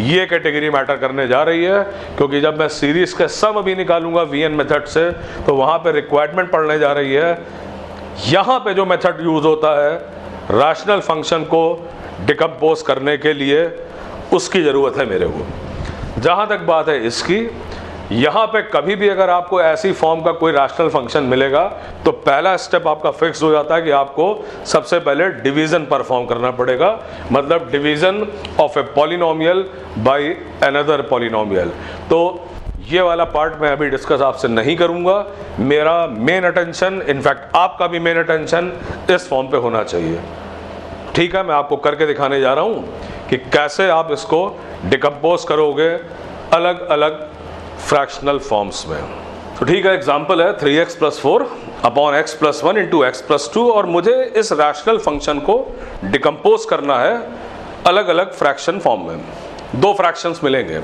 ये कैटेगरी मैटर करने जा रही है, क्योंकि जब मैं सीरीज के सम अभी निकालूंगा वीएन मेथड से, तो वहां पे रिक्वायरमेंट पड़ने जा रही है। यहां पे जो मेथड यूज होता है रैशनल फंक्शन को डिकम्पोज करने के लिए, उसकी ज़रूरत है मेरे को। जहां तक बात है इसकी, यहां पे कभी भी अगर आपको ऐसी फॉर्म का कोई रैशनल फंक्शन मिलेगा तो पहला स्टेप आपका फिक्स हो जाता है कि आपको सबसे पहले डिवीजन परफॉर्म करना पड़ेगा, मतलब division of a polynomial by another polynomial. तो ये वाला पार्ट मैं अभी डिस्कस आपसे नहीं करूंगा। मेरा मेन अटेंशन, इनफैक्ट आपका भी मेन अटेंशन इस फॉर्म पे होना चाहिए। ठीक है, मैं आपको करके दिखाने जा रहा हूं कि कैसे आप इसको डिकम्पोज करोगे अलग अलग फ्रैक्शनल फॉर्म्स में। तो ठीक है, एग्जांपल है 3x + 4 upon x + 1 into x + 2, और मुझे इस रैशनल फंक्शन को डिकम्पोज करना है अलग अलग फ्रैक्शन फॉर्म में। दो फ्रैक्शंस मिलेंगे।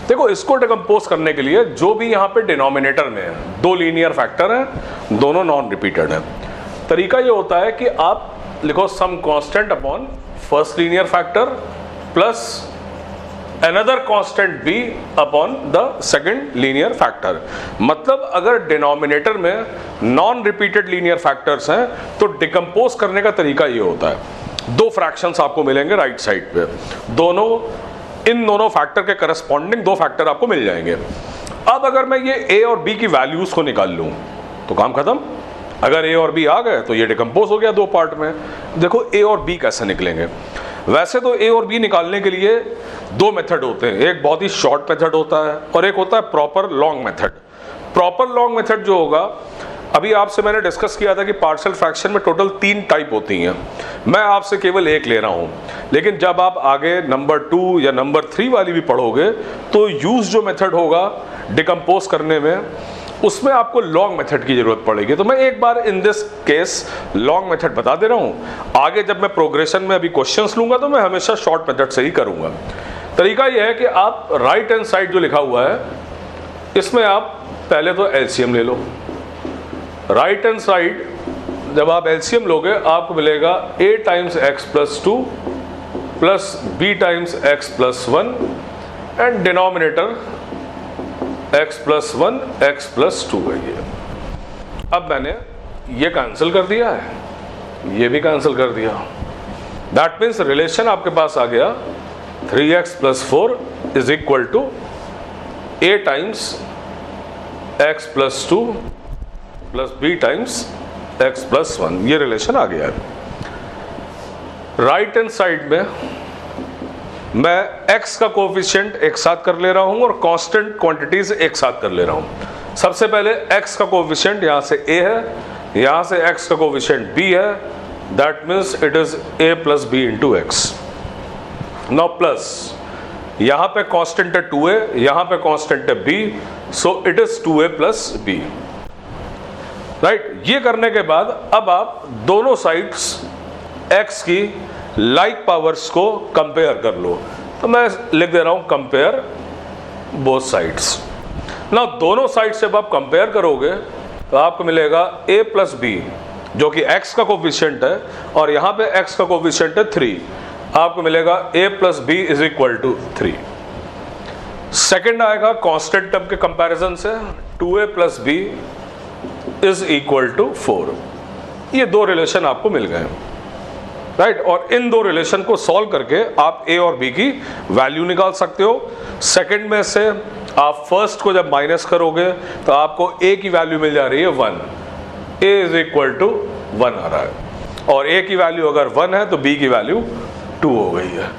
देखो, इसको डिकम्पोज करने के लिए जो भी यहाँ पे डिनोमिनेटर में है, दो लीनियर फैक्टर हैं, दोनों नॉन रिपीटेड हैं। तरीका ये होता है कि आप लिखो some constant upon first linear factor plus another constant b upon the second linear factor. मतलब अगर डिनोमिनेटर में नॉन रिपीटेड लीनियर फैक्टर्स हैं तो डिकम्पोज करने का तरीका ये होता है। दो फ्रैक्शंस आपको मिलेंगे राइट साइड पे, इन दोनों फैक्टर के करस्पॉन्डिंग दो फैक्टर आपको मिल जाएंगे। अब अगर मैं ये a और b की वैल्यूज को निकाल लूं तो काम खत्म। अगर a और b आ गए तो ये डिकम्पोज हो गया दो पार्ट में। देखो a और b कैसे निकलेंगे। वैसे तो a और b निकालने के लिए दो मेथड होते हैं, एक बहुत ही शॉर्ट मेथड होता है और एक होता है proper long method. Proper long method जो होगा, अभी आपसे मैंने डिस्कस किया था कि पार्शियल फ्रैक्शन में टोटल 3 टाइप होती हैं, मैं आपसे केवल एक ले रहा हूं। लेकिन जब आप आगे नंबर 2 या नंबर 3 वाली भी पढ़ोगे तो यूज जो मेथड होगा डिकम्पोज करने में, उसमें आपको लॉन्ग मेथड की जरूरत पड़ेगी। तो मैं एक बार in this case long method बता दे रहा हूं। आगे जब मैं प्रोग्रेशन में अभी क्वेश्चंस लूंगा तो मैं हमेशा शॉर्ट मेथड से ही करूंगा। तरीका यह है कि आप राइट हैंड साइड जो लिखा हुआ है इसमें आप पहले तो एलसीएम ले लो। राइट हैंड साइड जब आप एलसीएम लोगे आपको मिलेगा a times x + 2 plus b times x + 1 and denominator x + 1 x + 2 है ये। अब मैंने ये कैंसिल कर दिया है, ये भी कैंसिल कर दिया। दैट मीन्स रिलेशन आपके पास आ गया 3x + 4 is equal to a times x + 2 plus b times x + 1। ये रिलेशन आ गया है। राइट हैंड साइड में मैं x का कोफिशिएंट एक साथ कर ले रहा हूं और कांस्टेंट क्वांटिटीज एक साथ कर ले रहा हूं। सबसे पहले x का कोफिशिएंट यहां से a है, यहां से x का कोफिशिएंट b है। That means it is a + b into x। Now plus यहां पे कांस्टेंट है 2a, यहां पे कांस्टेंट है b, so it is 2a + b। Right. ये करने के बाद अब आप दोनों साइड्स x की लाइक पावर्स को कंपेयर कर लो। तो मैं लिख दे रहा हूं कंपेयर बोथ साइड्स। ना दोनों साइड से जब आप कंपेयर करोगे तो आपको मिलेगा a + b जो कि x का कोफिशिएंट है और यहां पे x का कोफिशिएंट है 3, आपको मिलेगा a + b is equal to 3। Second आएगा कांस्टेंट टर्म के कंपैरिजन से 2a + b is equal to 4। ये दो रिलेशन आपको मिल गए। राइट। और इन दो रिलेशन को सॉल्व करके आप a और b की वैल्यू निकाल सकते हो। सेकंड में से आप फर्स्ट को जब माइनस करोगे तो आपको a की वैल्यू मिल जा रही है 1, a इज इक्वल टू 1 आ रहा है। और a की वैल्यू अगर 1 है तो b की वैल्यू 2 हो गई है।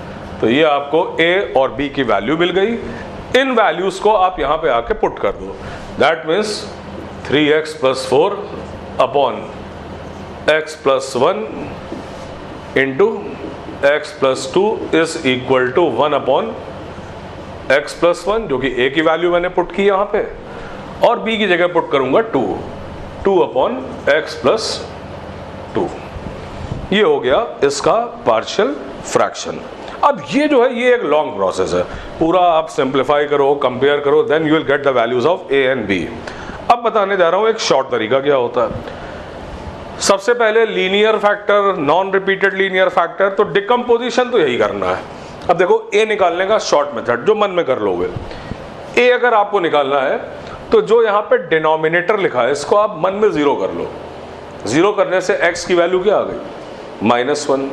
तो ये आपको a और b की वैल्यू मिल गई। इन वैल्यूज को आप यहां पे आके पुट कर दो। That means 3x + 4 upon x + 1 into x + 2 is equal to 1 upon x + 1, जो कि a की वैल्यू मैंने पुट की यहां पे, और b की जगह पुट करूंगा 2 अपॉन x + 2। ये हो गया इसका पार्शियल फ्रैक्शन। अब ये जो है ये एक लॉन्ग प्रोसेस है, पूरा आप सिंप्लीफाई करो, कंपेयर करो, then you will get the values of a and b। अब बताने जा रहा हूं एक शॉर्ट तरीका क्या होता है। सबसे पहले linear factor, non repeated linear factor, तो डिकम्पोजिशन तो यही करना है। अब देखो a निकालने का शॉर्ट मेथड जो मन में कर लोगे। a अगर आपको निकालना है तो जो यहाँ पे डिनोमिनेटर लिखा है इसको आप मन में 0 कर लो। 0 करने से x की वैल्यू क्या आ गई? -1।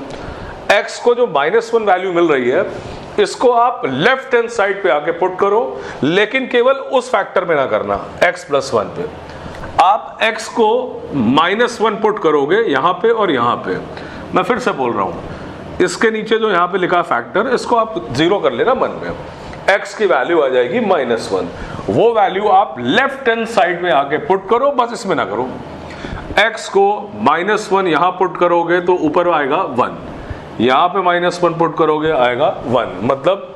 x को जो -1 वैल्यू मिल रही है इसको आप लेफ्ट हैंड साइड पे आके पुट करो, लेकिन केवल उस फैक्टर में ना करना, x + 1 पे। आप x को -1 पुट करोगे यहां पे और यहां पे। मैं फिर से बोल रहा हूं, इसके नीचे जो यहां पे लिखा फैक्टर इसको आप 0 कर लेना मन में। x की वैल्यू आ जाएगी -1। वो वैल्यू आप लेफ्ट हैंड साइड में आके पुट करो, बस इसमें ना करो। x को -1 यहां पुट करोगे तो ऊपर आएगा 1, यहां पे -1 पुट करोगे आएगा 1, मतलब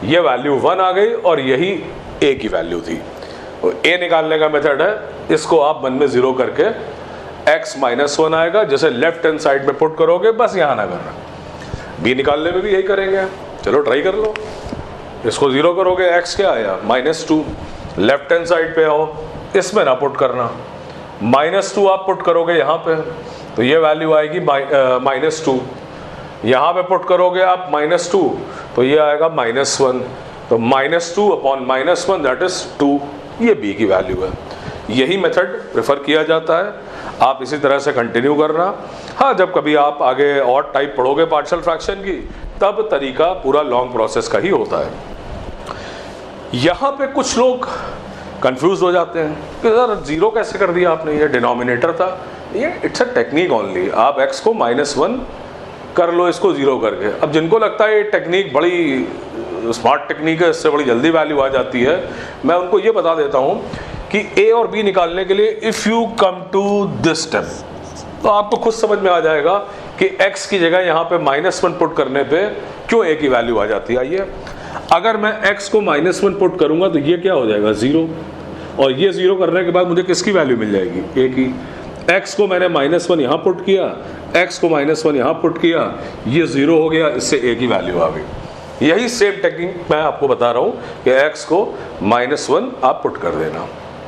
ये वैल्यू 1 आ गई और यही a की वैल्यू थी। तो a निकालने का मेथड है, इसको आप 1 में 0 करके x -1 आएगा, जैसे लेफ्ट हैंड साइड में पुट करोगे, बस यहां ना करना। b निकालने में भी यही करेंगे, चलो ट्राई कर लो। इसको 0 करोगे, x क्या आया -2, लेफ्ट हैंड साइड पे आओ, इसमें ना पुट करना, -2 आप पुट करोगे यहाँ पे तो ये वैल्यू आएगी -2, यहाँ पे पुट करोगे आप -2 तो ये आएगा -1, तो -2 अपॉन -1 दैट इज 2, ये b की वैल्यू है। यही मेथड प्रेफर किया जाता है, आप इसी तरह से कंटिन्यू करना। हाँ, जब कभी आप आगे और टाइप पढ़ोगे पार्शियल फ्रैक्शन की, तब तरीका पूरा लॉन्ग प्रोसेस का ही होता है। यहाँ पे कुछ लोग कंफ्यूज हो जाते हैं कि सर 0 कैसे कर दिया आपने, ये डिनोमिनेटर था। ये इट्स अ टेक्निक ओनली, आप x को -1 कर लो इसको 0 करके। अब जिनको लगता है ये टेक्निक बड़ी स्मार्ट टेक्निक है, इससे बड़ी जल्दी वैल्यू आ जाती है, मैं उनको ये बता देता हूँ कि a और b निकालने के लिए if you come to this step, तो आपको खुद समझ में आ जाएगा कि x की जगह यहाँ पे -1 पुट करने पे क्यों a की वैल्यू आ जाती है। आइए, अगर मैं x को -1 पुट करूंगा तो ये क्या हो जाएगा 0, और ये 0 करने के बाद मुझे किसकी वैल्यू मिल जाएगी, a की। x को मैंने -1 यहाँ पुट किया, x को -1 यहाँ पुट किया, ये 0 हो गया, इससे a की वैल्यू आ गई। यही सेम टेक्निक मैं आपको बता रहा हूँ कि x को -1 आप पुट कर देना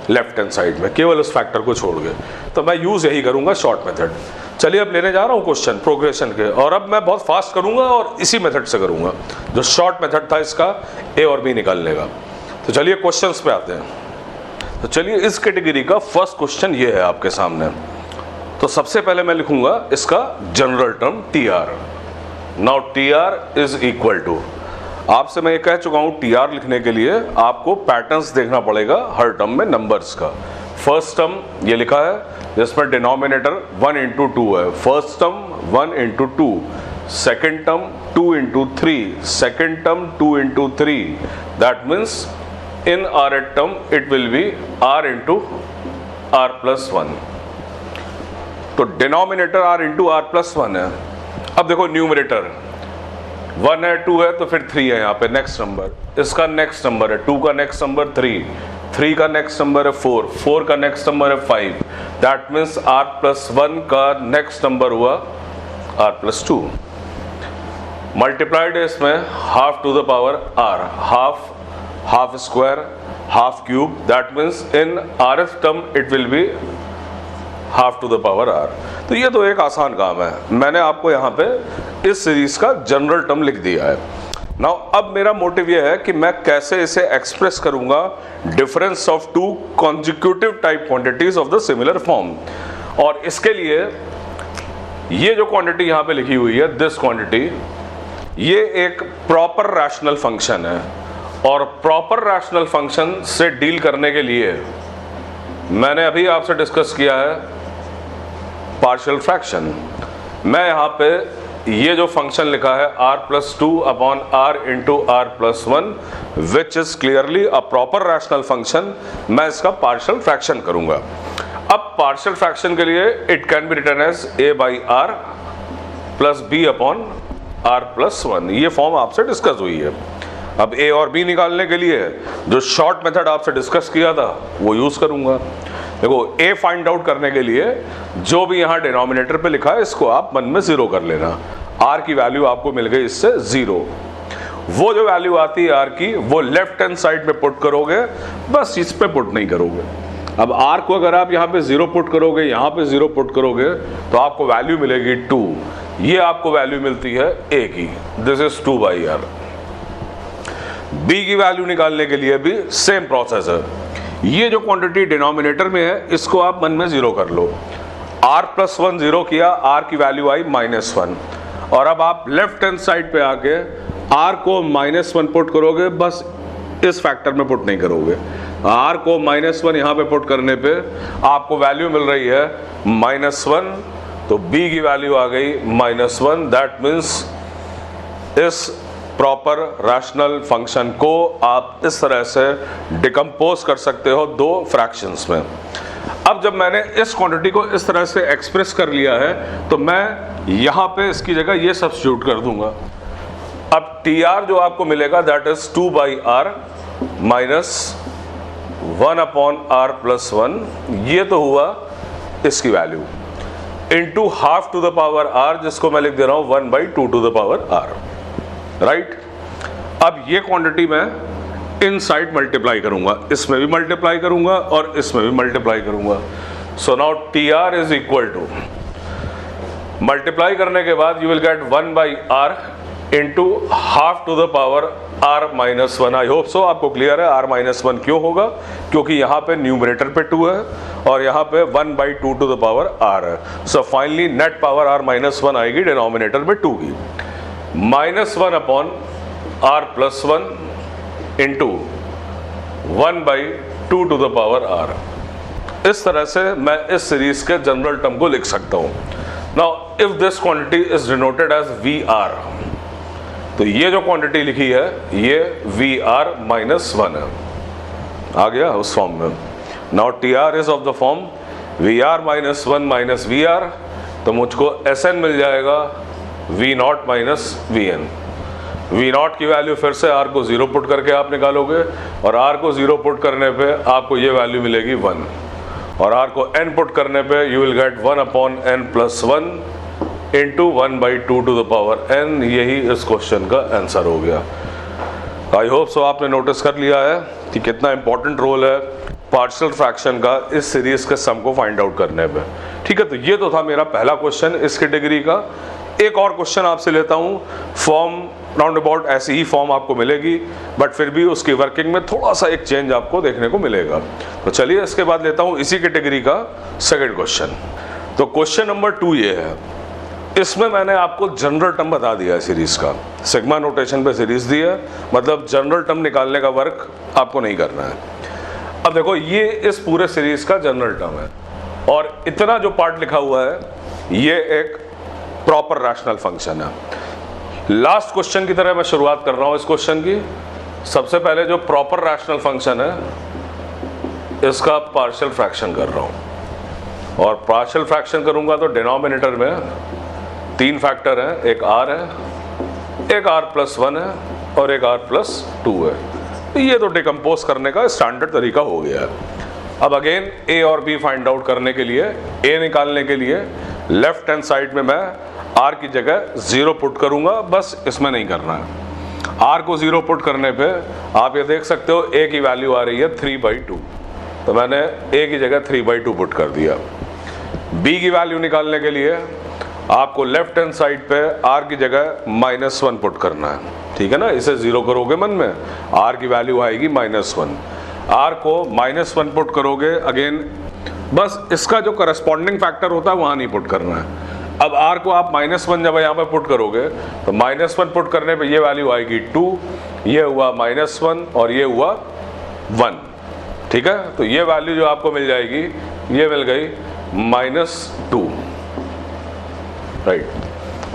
लेफ्ट हैंड साइड में, केवल उस फैक्टर को छोड़ के। तो मैं यूज यही करूंगा, शॉर्ट मेथड। चलिए अब लेने जा रहा हूँ क्वेश्चन प्रोग्रेशन के, और अब मैं बहुत फास्ट करूंगा और इसी मेथड से करूंगा जो शॉर्ट मेथड था इसका a और b निकालने का। तो चलिए क्वेश्चंस पे आते हैं। तो चलिए इस कैटेगरी का फर्स्ट क्वेश्चन ये है आपके सामने। तो सबसे पहले मैं लिखूंगा इसका general term TR। Now TR is equal to, आपसे मैं ये कह चुका हूं TR लिखने के लिए आपको पैटर्न्स देखना पड़ेगा हर टर्म में नंबर्स का। फर्स्ट टर्म ये लिखा है जिसमें डिनोमिनेटर 1 into 2 है, first term 1 into 2, second term 2 into 3, second term 2 into 3, that means in rth term it will be r into r plus 1। तो denominator r into r plus 1 है। अब देखो न्यूमरेटर 1 है, 2 है, तो फिर 3 है यहाँ पे नेक्स्ट नंबर, इसका नेक्स्ट नंबर है 2 का नेक्स्ट नंबर 3 का नेक्स्ट नंबर है 4 का नेक्स्ट नंबर है 5, दैट मीन्स r plus 1 का नेक्स्ट नंबर हुआ r plus 2। मल्टीप्लाइड है इसमें half to the power r, half square, half cube, that means in rth term it will be half to the power r। तो ये तो एक आसान काम है, मैंने आपको यहाँ पे इस सीरीज का जनरल टर्म लिख दिया है। नाउ अब मेरा मोटिव ये है कि मैं कैसे इसे एक्सप्रेस करूंगा difference of two consecutive type quantities of the similar form. और इसके लिए ये जो क्वांटिटी यहाँ पे लिखी हुई है, दिस क्वांटिटी, ये एक प्रॉपर रैशनल फंक्शन है, और प्रॉपर रैशनल फंक्शन से डील करने के लिए मैंने अभी आपसे डिस्कस किया है पार्शियल फ्रैक्शन। मैं यहाँ पे ये जो फंक्शन लिखा है r+2 upon r into r+1 which is clearly a proper rational function, मैं इसका पार्शियल फ्रैक्शन करूंगा। अब पार्शियल फ्रैक्शन के लिए it can be written as a/r plus b upon r+1, ये फॉर्म आपसे डिस्कस हुई है। अब a और b निकालने के लिए जो शॉर्ट मेथड आपसे डिस्कस किया था वो यूज करूंगा। देखो a फाइंड आउट करने के लिए जो भी यहाँ डिनोमिनेटर पे लिखा है इसको आप 1 में 0 कर लेना। r की वैल्यू आपको मिल गई इससे 0। वो जो वैल्यू आती है r की वो लेफ्ट हैंड साइड पे पुट करोगे, बस इस पे पुट नहीं करोगे। अब r को अगर आप यहाँ पे 0 पुट करोगे, यहाँ पे 0 पुट करोगे तो आपको वैल्यू मिलेगी 2। ये आपको वैल्यू मिलती है a की, दिस इज 2/r। b की वैल्यू निकालने के लिए भी सेम प्रोसेस है। ये जो क्वांटिटी डिनोमिनेटर में है इसको आप 1 में 0 कर लो, r+1 0 किया, r की वैल्यू आई -1। और अब आप लेफ्ट हैंड साइड पे आके r को -1 पुट करोगे, बस इस फैक्टर में पुट नहीं करोगे। r को -1 यहाँ पे पुट करने पे आपको वैल्यू मिल रही है -1, तो b की वैल्यू आ गई -1, दैट मीन्स इस प्रॉपर रैशनल फंक्शन को आप इस तरह से डिकम्पोज कर सकते हो दो फ्रैक्शंस में। अब जब मैंने इस क्वांटिटी को इस तरह से एक्सप्रेस कर लिया है तो मैं यहाँ पे इसकी जगह ये सब्स्टिट्यूट कर दूंगा। अब TR जो आपको मिलेगा that is 2/r minus 1/r+1, ये तो हुआ इसकी value, into half to the power r, जिसको मैं लिख दे रहा हूं 1/2 to the power r, right. अब ये क्वांटिटी मैं इन साइड मल्टीप्लाई करूंगा, इसमें भी मल्टीप्लाई करूंगा और इसमें भी मल्टीप्लाई करूंगा। So now TR is equal to, multiply करने के बाद you will get 1/r into half to the power r-1। I hope so आपको क्लियर है r-1 क्यों होगा, क्योंकि यहाँ पे न्यूमरेटर पे 2 है और यहाँ पे 1/2 टू द पावर r है। So finally net power r-1 आएगी डिनोमिनेटर में 2 की, -1/r+1 into 1/2 to the power r। इस तरह से मैं इस सीरीज के जनरल टर्म को लिख सकता हूँ। Now if this quantity is denoted as VR, तो ये जो क्वांटिटी लिखी है ये VR-1 है, आ गया उस फॉर्म में। Now TR is of the form VR-1 minus VR, तो मुझको SN मिल जाएगा V0 माइनस VN। V0 की वैल्यू फिर से R को 0 पुट करके आप निकालोगे और R को 0 पुट करने पे आपको ये वैल्यू मिलेगी 1, और R को N पुट करने पे you will get 1/n+1 into 1/2 to the power n। यही इस क्वेश्चन का आंसर हो गया। आई होप सो आपने नोटिस कर लिया है कि कितना इंपॉर्टेंट रोल है पार्शियल फ्रैक्शन का इस सीरीज के सम को फाइंड आउट करने में। ठीक है, तो ये तो था मेरा पहला क्वेश्चन इस कैटेगरी का। एक और क्वेश्चन आपसे लेता हूँ, फॉर्म राउंड अबाउट ऐसी ही फॉर्म आपको मिलेगी, बट फिर भी उसकी वर्किंग में थोड़ा सा एक चेंज आपको देखने को मिलेगा। तो चलिए इसके बाद लेता हूँ इसी कैटेगरी का सेकंड क्वेश्चन। तो क्वेश्चन नंबर 2 ये है, इसमें मैंने आपको जनरल टर्म बता दिया है सीरीज का, सिग्मा नोटेशन पे सीरीज दी है, मतलब जनरल टर्म निकालने का वर्क आपको नहीं करना है। अब देखो ये इस पूरे सीरीज का जनरल टर्म है और इतना जो पार्ट लिखा हुआ है ये एक प्रॉपर रैशनल फंक्शन है। लास्ट क्वेश्चन की तरह मैं शुरुआत कर रहा हूं इस क्वेश्चन की। सबसे पहले जो प्रॉपर रैशनल फंक्शन है इसका पार्शियल फ्रैक्शन कर रहा हूं, और पार्शियल फ्रैक्शन करूंगा तो डिनोमिनेटर में 3 फैक्टर हैं, एक r है, एक r+1 है और एक r+2 है। ये तो डिकम्पोज करने का स्टैंडर्ड तरीका हो गया है। अब अगेन a और b फाइंड आउट करने के लिए, a निकालने के लिए लेफ्ट हैंड साइड में मैं r की जगह 0 पुट करूंगा, बस इसमें नहीं करना है। r को 0 पुट करने पे आप ये देख सकते हो a की वैल्यू आ रही है 3/2, तो मैंने a की जगह 3/2 पुट कर दिया। b की वैल्यू निकालने के लिए आपको लेफ्ट हैंड साइड पे r की जगह -1 पुट करना है, ठीक है ना। इसे 0 करोगे मन में, r की वैल्यू आएगी -1। r को -1 पुट करोगे, अगेन बस इसका जो करस्पॉन्डिंग फैक्टर होता है वहां नहीं पुट करना है। अब r को आप -1 जब यहाँ पे पुट करोगे तो -1 पुट करने पे ये वैल्यू आएगी 2, ये हुआ -1 और ये हुआ 1, ठीक है। तो ये वैल्यू जो आपको मिल जाएगी ये मिल गई -2, राइट।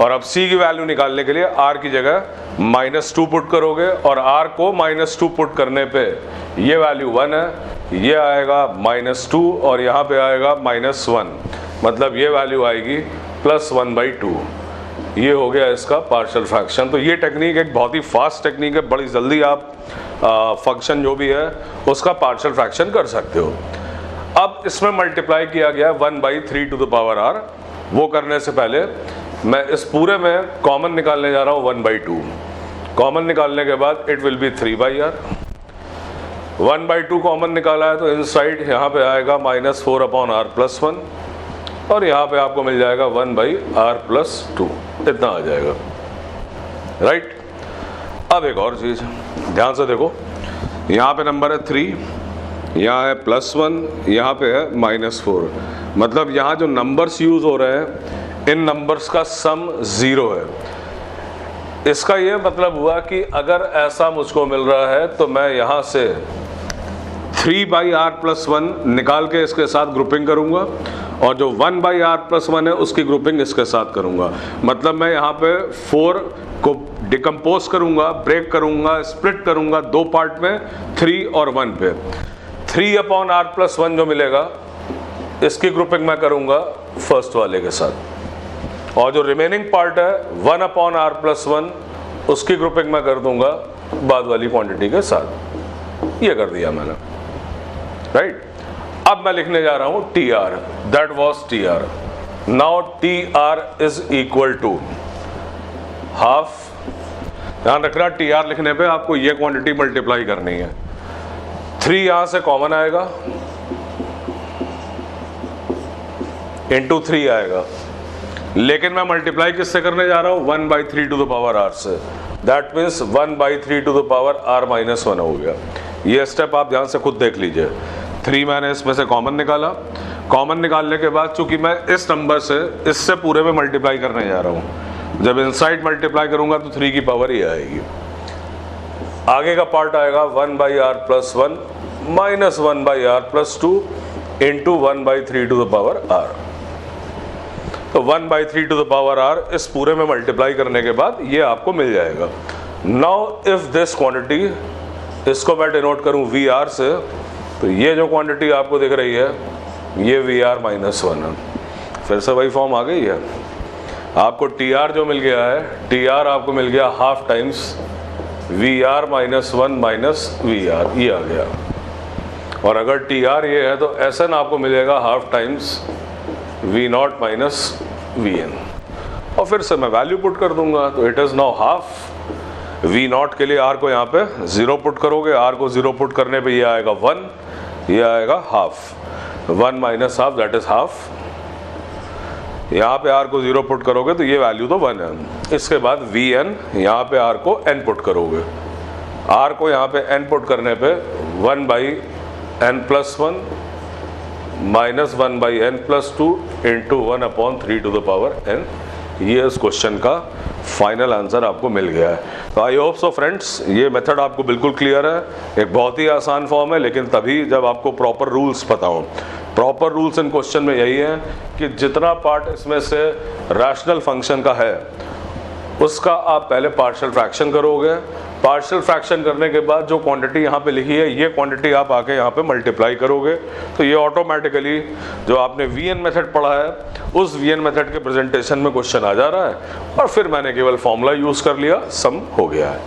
और अब c की वैल्यू निकालने के लिए r की जगह -2 पुट करोगे और r को -2 पुट करने पे ये वैल्यू 1 है, ये आएगा -2 और यहाँ पे आएगा -1, मतलब ये वैल्यू आएगी +1/2। ये हो गया इसका पार्शियल फ्रैक्शन। तो ये टेक्निक एक बहुत ही फास्ट टेक्निक है, बड़ी जल्दी आप फंक्शन जो भी है उसका पार्शियल फ्रैक्शन कर सकते हो। अब इसमें मल्टीप्लाई किया गया 1/3 टू द पावर r। वो करने से पहले मैं इस पूरे में कॉमन निकालने जा रहा हूँ 1/2। कॉमन निकालने के बाद it will B 3/r। 1/2 common निकाला है तो इनसाइड यहाँ पे आएगा -4/r+1 और यहाँ पे आपको मिल जाएगा 1/r+2, इतना आ जाएगा, राइट। अब एक और चीज़ ध्यान से देखो, यहाँ पे नंबर है 3, यहाँ है +1, यहाँ पे है -4, मतलब यहाँ जो नंबर्स यूज हो रहे हैं इन नंबर्स का सम 0 है। इसका ये मतलब हुआ कि अगर ऐसा मुझको मिल रहा है तो मैं यहाँ से 3/r+1 निकाल के इसके साथ ग्रुपिंग करूंगा और जो 1/r+1 है उसकी ग्रुपिंग इसके साथ करूंगा। मतलब मैं यहाँ पे 4 को डिकम्पोज करूंगा, ब्रेक करूंगा, स्प्लिट करूंगा दो पार्ट में, 3 और 1 पे। 3/r+1 जो मिलेगा इसकी ग्रुपिंग मैं करूंगा फर्स्ट वाले के साथ, और जो रिमेनिंग पार्ट है 1/r+1 उसकी ग्रुपिंग मैं कर दूंगा बाद वाली क्वांटिटी के साथ। ये कर दिया मैंने, राइट। अब मैं लिखने जा रहा हूं TR, that was TR। Now TR is equal to half. ध्यान रखना TR लिखने पे आपको ये क्वांटिटी मल्टीप्लाई करनी है। 3 यहां से कॉमन आएगा, इंटू 3 आएगा, लेकिन मैं मल्टीप्लाई किससे करने जा रहा हूं? 1/3 टू द पावर r से। That means 1/3 to the power r-1 हो गया। ये स्टेप आप ध्यान से खुद देख लीजिए। 3 मैंने इसमें से कॉमन निकाला। कॉमन निकालने के बाद चूंकि मैं इस नंबर से इससे पूरे में मल्टीप्लाई करने जा रहा हूं, जब इनसाइड मल्टीप्लाई करूंगा तो 3 की पावर ये आएगी। आगे का पार्ट आएगा 1/r+1 minus 1/r+2 into 1/3 to the power r। तो 1/3 टू द पावर r इस पूरे में मल्टीप्लाई करने के बाद ये आपको मिल जाएगा। नाउ इफ दिस क्वांटिटी, इसको मैं डिनोट करूं VR से, तो ये जो क्वांटिटी आपको दिख रही है ये VR-1 है। फिर से वही फॉर्म आ गई है। आपको TR जो मिल गया है, TR आपको मिल गया half times VR-1 minus VR, ये आ गया। और अगर TR ये है तो SN आपको मिलेगा half times V0 minus VN। और फिर से मैं वैल्यू पुट कर दूंगा, तो it is now half. V0 के लिए R को यहाँ पे 0 पुट करोगे, R को 0 पुट करने पे ये आएगा 1, ये आएगा half. 1 minus half that is half. यहाँ पे R को 0 पुट करोगे तो ये वैल्यू तो 1 है। इसके बाद VN, यहाँ पे R को N पुट करोगे। R को यहाँ पे N पुट करने पे 1/n+1 minus 1/n+2 into 1/3 to the power n। ये इस क्वेश्चन का फाइनल आंसर आपको मिल गया है। तो आई होप सो फ्रेंड्स, ये मेथड आपको बिल्कुल क्लियर है। एक बहुत ही आसान फॉर्म है, लेकिन तभी जब आपको प्रॉपर रूल्स पता हो। प्रॉपर रूल्स इन क्वेश्चन में यही है कि जितना पार्ट इसमें से रैशनल फंक्शन का है उसका आप पहले पार्शियल फ्रैक्शन करोगे। पार्शियल फ्रैक्शन करने के बाद जो क्वांटिटी यहाँ पे लिखी है ये क्वांटिटी आप आके यहाँ पे मल्टीप्लाई करोगे, तो ये ऑटोमेटिकली जो आपने VN मेथड पढ़ा है उस VN मेथड के प्रेजेंटेशन में क्वेश्चन आ जा रहा है, और फिर मैंने केवल फॉर्मूला यूज कर लिया, सम हो गया है।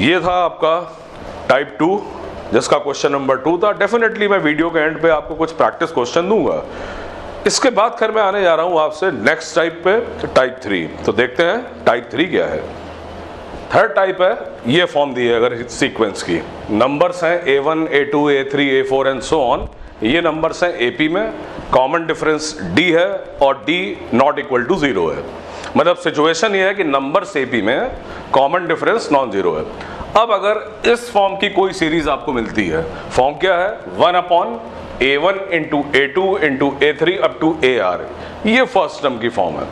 ये था आपका टाइप 2 जिसका क्वेश्चन नंबर 2 था। डेफिनेटली मैं वीडियो के एंड पे आपको कुछ प्रैक्टिस क्वेश्चन दूंगा। इसके बाद फिर मैं आने जा रहा हूं आपसे नेक्स्ट टाइप पे, टाइप 3। तो देखते हैं टाइप 3 क्या है। थर्ड टाइप है, ये फॉर्म दी है अगर सीक्वेंस की, नंबर्स हैं A1 A2 A3 A4 and so on. ये नंबर्स हैं AP में, कॉमन डिफरेंस D है और D नॉट इक्वल टू 0 है। मतलब सिचुएशन ये है कि नंबर्स AP में कॉमन डिफरेंस नॉन जीरो है। अब अगर इस फॉर्म की कोई सीरीज आपको मिलती है, फॉर्म क्या है? 1/A1 into A2 into A3 up to AR, ये फर्स्ट टर्म की फॉर्म है।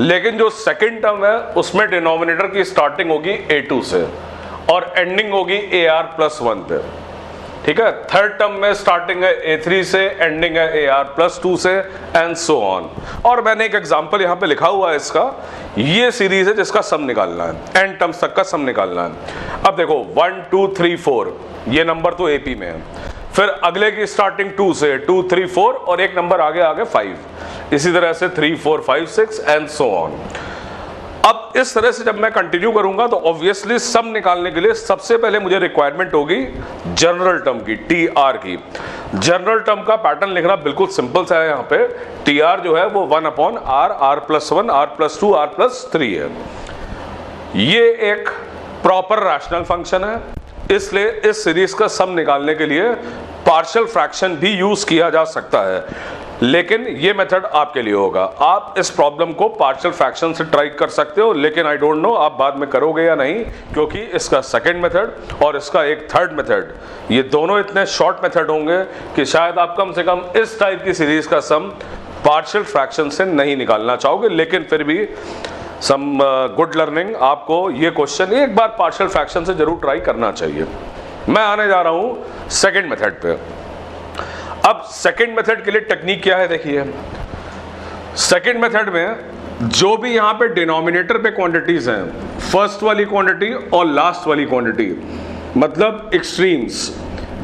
लेकिन जो सेकंड टर्म है उसमें डिनोमिनेटर की स्टार्टिंग होगी A2 से और एंडिंग होगी AR+1 पे, ठीक है। थर्ड टर्म में स्टार्टिंग है A3 से, एंडिंग है AR+2 से एंड सो ऑन। और मैंने एक एग्जांपल यहाँ पे लिखा हुआ है इसका। ये सीरीज है जिसका सम निकालना है, एन टर्म्स तक का सम निकालना है। अब देखो 1 2 3 4 ये नंबर तो AP में है, फिर अगले की स्टार्टिंग 2 से, 2 3 4 और एक नंबर आगे आगे 5, इसी तरह से 3 4 5 6 एंड सो ऑन। अब इस तरह से जब मैं कंटिन्यू करूंगा तो ऑब्वियसली सम निकालने के लिए सबसे पहले मुझे रिक्वायरमेंट होगी जनरल टर्म की, TR की। जनरल टर्म का पैटर्न लिखना बिल्कुल सिंपल सा है। यहाँ पे TR जो है वो 1/R, R+1, R+2, R+3 है। ये एक प्रॉपर रैशनल फंक्शन है, इसलिए इस सीरीज का सम निकालने के लिए पार्शियल फ्रैक्शन भी यूज किया जा सकता है, लेकिन ये मेथड आपके लिए होगा। आप इस प्रॉब्लम को पार्शियल फ्रैक्शन से ट्राई कर सकते हो, लेकिन आई डोंट नो आप बाद में करोगे या नहीं, क्योंकि इसका सेकंड मेथड और इसका एक थर्ड मेथड, ये दोनों इतने शॉर्ट मेथड होंगे कि शायद आप कम से कम इस टाइप की सीरीज का सम पार्शियल फ्रैक्शन से नहीं निकालना चाहोगे। लेकिन फिर भी सम गुड लर्निंग, आपको ये क्वेश्चन एक बार पार्शियल फ्रैक्शन से जरूर ट्राई करना चाहिए। मैं आने जा रहा हूं सेकंड मेथड पे। अब सेकंड मेथड के लिए टेक्निक क्या है देखिए। सेकंड मेथड में जो भी यहां पे डिनोमिनेटर पे क्वांटिटीज हैं, फर्स्ट वाली क्वांटिटी और लास्ट वाली क्वांटिटी, मतलब एक्सट्रीम्स,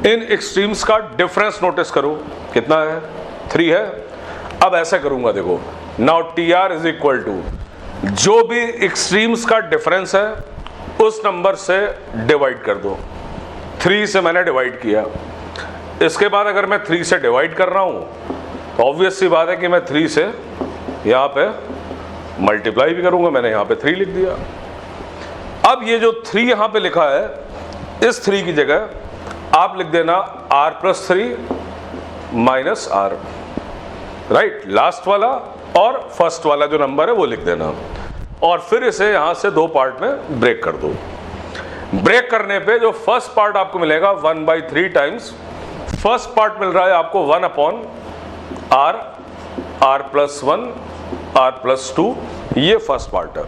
इन एक्सट्रीम्स का डिफरेंस नोटिस करो कितना है, 3 है। अब ऐसे करूंगा, देखो, now T R is equal to जो भी एक्सट्रीम्स का डिफरेंस है उस नंबर से डिवाइड कर दो। 3 से मैंने डिवाइड किया, इसके बाद अगर मैं 3 से डिवाइड कर रहा हूं तो ऑब्वियस सी बात है कि मैं 3 से यहां पे मल्टीप्लाई भी करूंगा। मैंने यहां पे 3 लिख दिया। अब ये जो 3 यहां पे लिखा है, इस 3 की जगह आप लिख देना r+3 minus r, right, last वाला और फर्स्ट वाला जो नंबर है वो लिख देना, और फिर इसे यहां से 2 पार्ट में ब्रेक कर दो। ब्रेक करने पे जो फर्स्ट पार्ट आपको मिलेगा 1/3 टाइम्स, फर्स्ट पार्ट मिल रहा है आपको 1/r, r+1, r+2, ये फर्स्ट पार्ट है।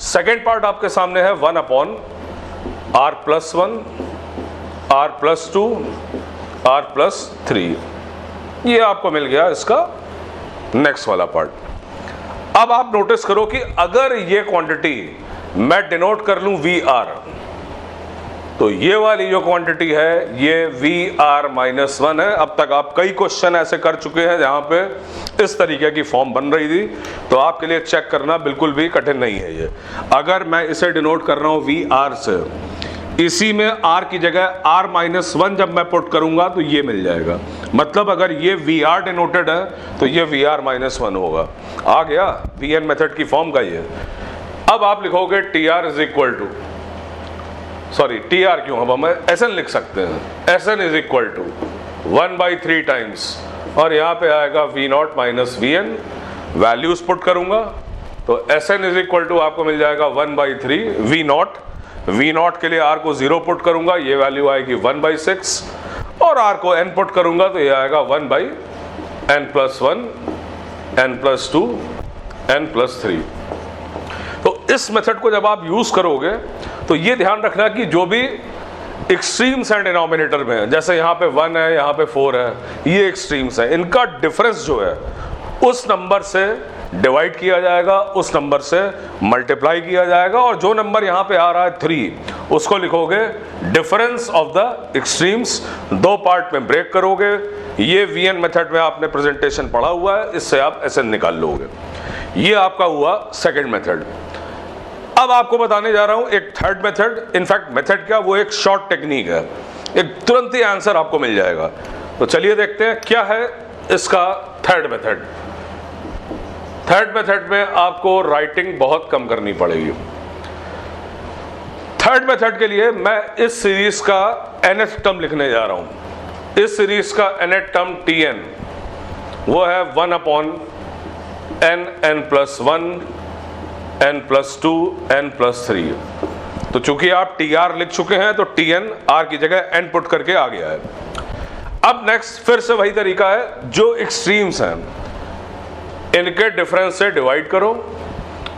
सेकेंड पार्ट आपके सामने है 1/r+1, r+2, r+3, ये आपको मिल गया इसका नेक्स्ट वाला पार्ट। अब आप नोटिस करो कि अगर ये क्वांटिटी मैं डिनोट कर लूं VR, तो ये वाली जो क्वांटिटी है ये VR-1 है। अब तक आप कई क्वेश्चन ऐसे कर चुके हैं जहां पे इस तरीके की फॉर्म बन रही थी, तो आपके लिए चेक करना बिल्कुल भी कठिन नहीं है ये। अगर मैं इसे डिनोट कर रहा हूं VR से, इसी में R की जगह R-1 जब मैं पुट करूंगा तो ये मिल जाएगा। मतलब अगर ये VR डिनोटेड है तो ये VR-1 होगा। आ गया VN मेथड की फॉर्म का ये। अब आप लिखोगे TR is equal to, sorry TR क्यों, अब हम SN लिख सकते हैं, SN is equal to 1/3 times, और यहाँ पे आएगा V0 minus VN। Values put करूंगा तो SN इज इक्वल टू आपको मिल जाएगा 1/3 V0। V0 के लिए R को 0 पुट करूंगा, ये वैल्यू आएगी 1/6, और R को N पुट करूंगा तो ये आएगा 1/n+1, n+2, n+3। तो इस मेथड को जब आप यूज करोगे तो ये ध्यान रखना कि जो भी एक्सट्रीम्स हैं डिनोमिनेटर में, जैसे यहाँ पे 1 है, यहाँ पे 4 है, ये एक्सट्रीम्स हैं, इनका डिफरेंस जो है उस नंबर से डिवाइड किया जाएगा, उस नंबर से मल्टीप्लाई किया जाएगा, और जो नंबर यहाँ पे आ रहा है 3, उसको लिखोगे difference of the extremes, 2 part में ब्रेक करोगे। ये VN मेथड में आपने प्रेजेंटेशन पढ़ा हुआ है, इससे आप SN निकाल लोगे। ये आपका हुआ सेकेंड मेथड। अब आपको बताने जा रहा हूं एक थर्ड मेथड। इनफैक्ट मेथड क्या, वो एक शॉर्ट टेक्निक है, एक तुरंत ही आंसर आपको मिल जाएगा। तो चलिए देखते हैं क्या है इसका थर्ड मेथड। थर्ड मेथड में आपको राइटिंग बहुत कम करनी पड़ेगी। थर्ड मेथड के लिए मैं इस सीरीज का nth टर्म लिखने जा रहा हूं। इस सीरीज का nth टर्म Tn, वो है 1/n, n+1, n+2, n+3। तो चूंकि आप TR लिख चुके हैं तो TN R की जगह N पुट करके आ गया है। अब नेक्स्ट फिर से वही तरीका है, जो एक्सट्रीम्स हैं इनके डिफरेंस से डिवाइड करो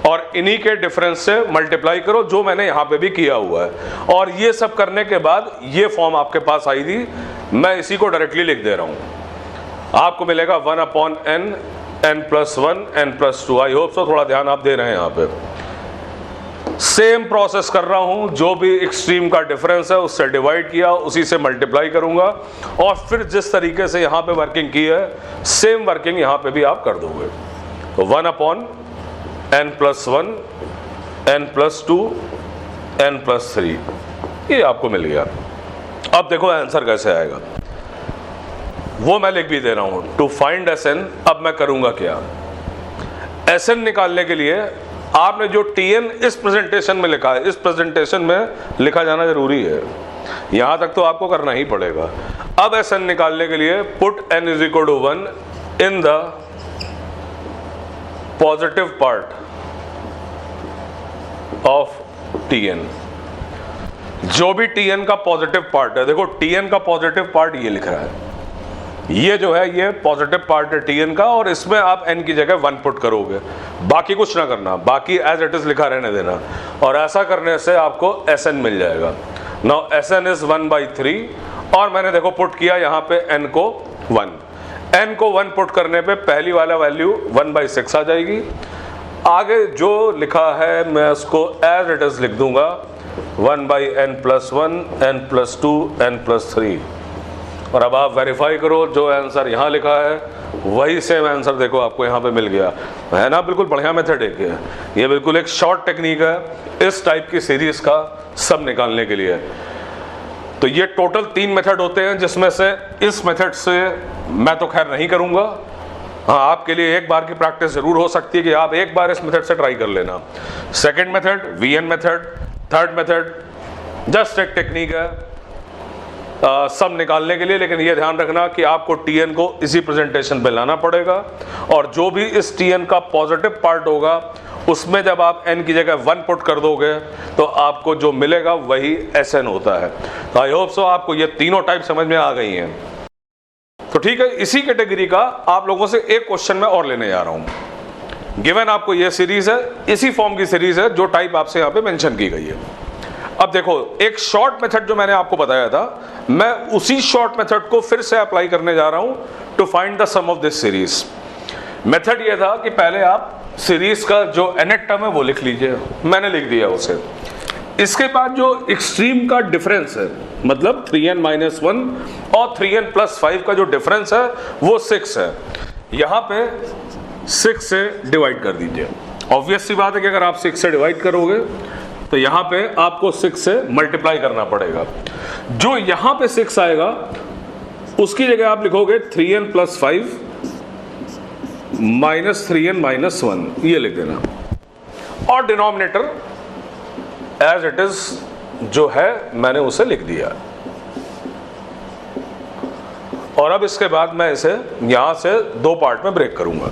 और इन्हीं के डिफरेंस से मल्टीप्लाई करो, जो मैंने यहां पे भी किया हुआ है। और ये सब करने के बाद ये फॉर्म आपके पास आई थी, मैं इसी को डायरेक्टली लिख दे रहा हूं। आपको मिलेगा 1/n, n+1, n+2। आई होप सो थोड़ा ध्यान आप दे रहे हैं यहाँ पे। सेम प्रोसेस कर रहा हूं, जो भी एक्सट्रीम का डिफरेंस है उससे डिवाइड किया, उसी से मल्टीप्लाई करूंगा, और फिर जिस तरीके से यहां पे वर्किंग की है सेम वर्किंग यहां पे भी आप कर दोगे। तो 1/n+1, n+2, n+3, ये आपको मिल गया। अब देखो आंसर कैसे आएगा, वो मैं लिख भी दे रहा हूं। टू फाइंड SN, अब मैं करूंगा क्या, SN निकालने के लिए आपने जो TN इस प्रेजेंटेशन में लिखा है, इस प्रेजेंटेशन में लिखा जाना जरूरी है, यहां तक तो आपको करना ही पड़ेगा। अब SN निकालने के लिए put n = 1 in the positive part of TN। जो भी TN का पॉजिटिव पार्ट है, देखो TN का पॉजिटिव पार्ट ये लिख रहा है, ये जो है ये पॉजिटिव पार्ट है TN का, और इसमें आप n की जगह 1 पुट करोगे, बाकी कुछ ना करना, बाकी एज इट इज लिखा रहने देना, और ऐसा करने से आपको SN मिल जाएगा। नाउ SN इज 1/3, और मैंने देखो पुट किया यहाँ पे n को 1। n को 1 पुट करने पे पहली वाला वैल्यू 1/6 आ जाएगी, आगे जो लिखा है मैं उसको एज इट इज लिख दूंगा, 1/n+1 n+2 n+3। और अब आप वेरीफाई करो, जो आंसर यहाँ लिखा है वही सेम आंसर देखो आपको यहाँ पे मिल गया है ना। बिल्कुल बढ़िया मेथड है ये बिल्कुल एक शॉर्ट टेक्निक है इस टाइप की सीरीज का सब निकालने के लिए। तो ये टोटल 3 मेथड होते हैं, जिसमें से इस मेथड से मैं तो खैर नहीं करूंगा। हाँ, आपके लिए एक बार की प्रैक्टिस जरूर हो सकती है कि आप एक बार इस मेथड से ट्राई कर लेना। Second method VN method, third method just एक टेक्निक है सब निकालने के लिए, लेकिन ये ध्यान रखना कि आपको TN को इसी प्रेजेंटेशन पे लाना पड़ेगा, और जो भी इस TN का पॉजिटिव पार्ट होगा उसमें जब आप n की जगह 1 पुट कर दोगे तो आपको जो मिलेगा वही SN होता है। तो आई होप सो आपको ये तीनों टाइप समझ में आ गई हैं। तो ठीक है, इसी कैटेगरी का आप लोगों से एक क्वेश्चन मैं और लेने जा रहा हूं। गिवन आपको ये सीरीज है, इसी फॉर्म की सीरीज है जो टाइप आपसे यहाँ पे मेंशन की गई है। अब देखो, एक शॉर्ट मेथड जो मैंने आपको बताया था, मैं उसी शॉर्ट मेथड को फिर से अप्लाई करने जा रहा हूं to find the sum of this series. Method ये था कि पहले आप सीरीज का जो nth टर्म है वो लिख लीजिए, मैंने लिख दिया उसे। इसके बाद जो एक्सट्रीम का डिफरेंस है, मतलब 3n-1 और 3n+5 का जो डिफरेंस है वो 6 है, यहां पे 6 से डिवाइड कर दीजिए। ऑब्वियस सी बात है कि अगर आप 6 से डिवाइड करोगे तो यहां पे आपको 6 से मल्टीप्लाई करना पड़ेगा। जो यहां पे 6 आएगा उसकी जगह आप लिखोगे 3n+5 -3n-1, ये लिख देना, और डिनोमिनेटर एज इट इज जो है मैंने उसे लिख दिया। और अब इसके बाद मैं इसे यहां से 2 पार्ट में ब्रेक करूंगा।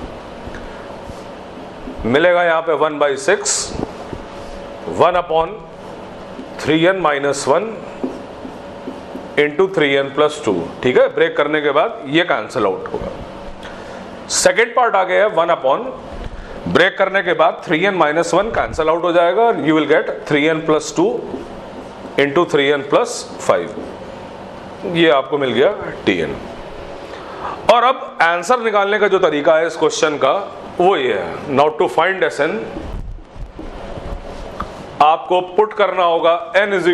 मिलेगा यहां पे 1/6 1/3n-1 इंटू 3n+2। ठीक है, ब्रेक करने के बाद ये कैंसिल आउट होगा। सेकेंड पार्ट आ गया है 1 ब्रेक करने के बाद 3n-1 कैंसिल आउट हो जाएगा, you will gate 3n+2 into 3n+5, ये आपको मिल गया TN। और अब आंसर निकालने का जो तरीका है इस क्वेश्चन का वो ये है, नाउ टू फाइंड SN आपको पुट करना होगा n =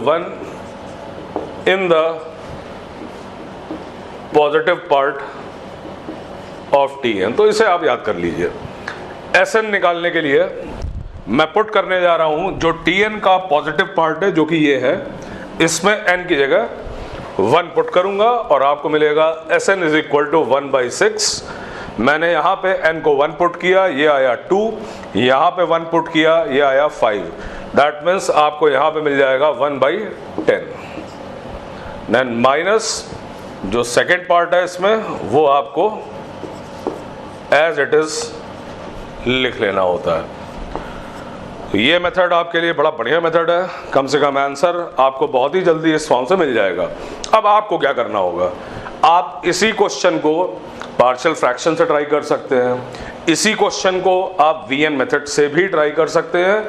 1 in the positive part of TN। तो इसे आप याद कर लीजिए। SN निकालने के लिए मैं पुट करने जा रहा हूं जो TN का पॉजिटिव पार्ट है, जो कि ये है, इसमें n की जगह 1 पुट करूंगा और आपको मिलेगा SN = 1/6। मैंने यहां पे n को 1 पुट किया, ये आया 2, यहां पे 1 पुट किया, ये आया 5। दैट मीन्स आपको यहां पे मिल जाएगा 1/10। देन माइनस जो सेकेंड पार्ट है इसमें वो आपको एज इट इज लिख लेना होता है। तो ये मेथड आपके लिए बड़ा बढ़िया मेथड है, कम से कम आंसर आपको बहुत ही जल्दी इस फॉर्म से मिल जाएगा। अब आपको क्या करना होगा, आप इसी क्वेश्चन को पार्शियल फ्रैक्शन से ट्राई कर सकते हैं, इसी क्वेश्चन को आप VN मेथड से भी ट्राई कर सकते हैं,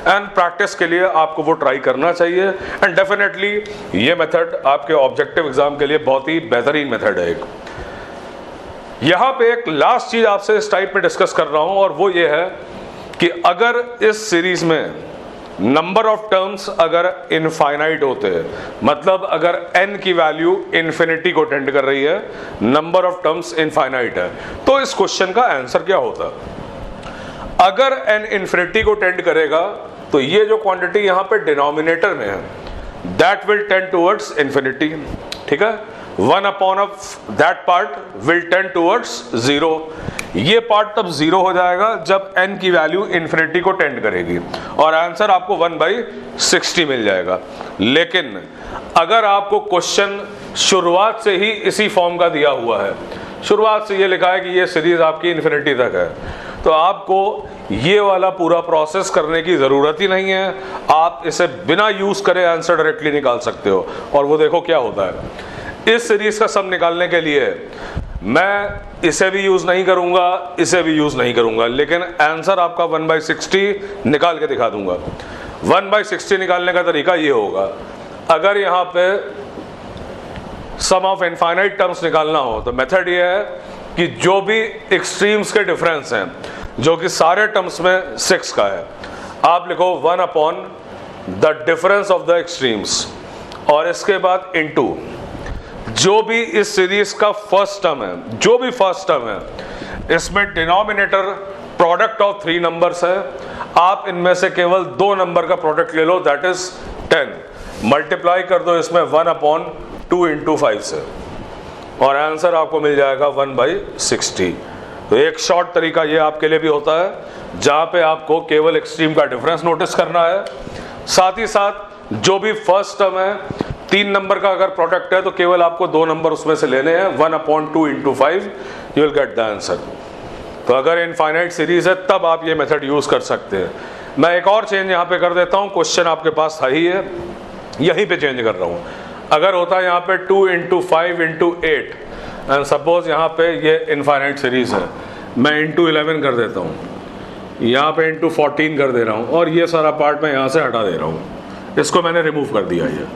एंड प्रैक्टिस के लिए आपको वो ट्राई करना चाहिए। एंड डेफिनेटली ये मेथड आपके ऑब्जेक्टिव एग्जाम के लिए बहुत ही बेहतरीन मेथड है। एक यहां पे एक लास्ट चीज आपसे इस टाइप में डिस्कस कर रहा हूं, और वो ये है कि अगर इस सीरीज में नंबर ऑफ टर्म्स अगर इनफाइनाइट होते हैं, मतलब अगर n की वैल्यू इन्फिनिटी को टेंड कर रही है, नंबर ऑफ टर्म्स इनफाइनाइट है, तो इस क्वेश्चन का आंसर क्या होता? अगर n इन्फिनिटी को टेंड करेगा तो ये जो क्वांटिटी यहां पे डिनोमिनेटर में है that will tend towards infinity. ठीक है, 1 that part will tend towards 0। ये पार्ट तब 0 हो जाएगा जब n की वैल्यू इन्फिनिटी को टेंड करेगी, और आंसर आपको 1/60 मिल जाएगा। लेकिन अगर आपको क्वेश्चन शुरुआत से ही इसी फॉर्म का दिया हुआ है, शुरुआत से ये लिखा है कि ये सीरीज आपकी इन्फिनिटी तक है, तो आपको ये वाला पूरा प्रोसेस करने की जरूरत ही नहीं है। आप इसे बिना यूज करे आंसर डायरेक्टली निकाल सकते हो। और वो देखो क्या होता है, इस सीरीज का सम निकालने के लिए मैं इसे भी यूज नहीं करूंगा, इसे भी यूज नहीं करूंगा, लेकिन आंसर आपका 1/60 निकाल के दिखा दूंगा। 1/60 निकालने का तरीका ये होगा, अगर यहां पे सम ऑफ इनफाइनाइट टर्म्स निकालना हो तो मेथड ये है कि जो भी एक्सट्रीम्स के डिफरेंस हैं जो कि सारे टर्म्स में 6 का है। आप लिखो 1 upon the difference of the extremes, और इसके बाद इनटू जो भी इस सीरीज का फर्स्ट टर्म है, जो भी फर्स्ट टर्म है, इसमें डिनोमिनेटर प्रोडक्ट ऑफ 3 नंबर्स है, आप इनमें से केवल 2 नंबर का प्रोडक्ट ले लो, दैट इज 10, मल्टीप्लाई कर दो इसमें 1 अपॉन 2 इंटू 5 से, और आंसर आपको मिल जाएगा 1/60। तो एक शॉर्ट तरीका ये आपके लिए भी होता है जहां पे आपको केवल एक्सट्रीम का डिफरेंस नोटिस करना है, साथ ही साथ जो भी फर्स्ट टर्म है 3 नंबर का अगर प्रोडक्ट है तो केवल आपको 2 नंबर उसमें से लेने हैं, 1 upon 2 into 5, you will get the answer. तो अगर इनफाइनाइट सीरीज है तब आप ये मेथड यूज कर सकते हैं। मैं एक और चेंज यहाँ पे कर देता हूँ, क्वेश्चन आपके पास था ही है, यहीं पे चेंज कर रहा हूँ। अगर होता है यहाँ पे 2 इंटू 5 इंटू 8 एंड सपोज यहाँ पे ये इनफाइनाइट सीरीज है, मैं इंटू 11 कर देता हूँ, यहाँ पे इंटू 14 कर दे रहा हूँ, और ये सारा पार्ट मैं यहाँ से हटा दे रहा हूँ, इसको मैंने रिमूव कर दिया। ये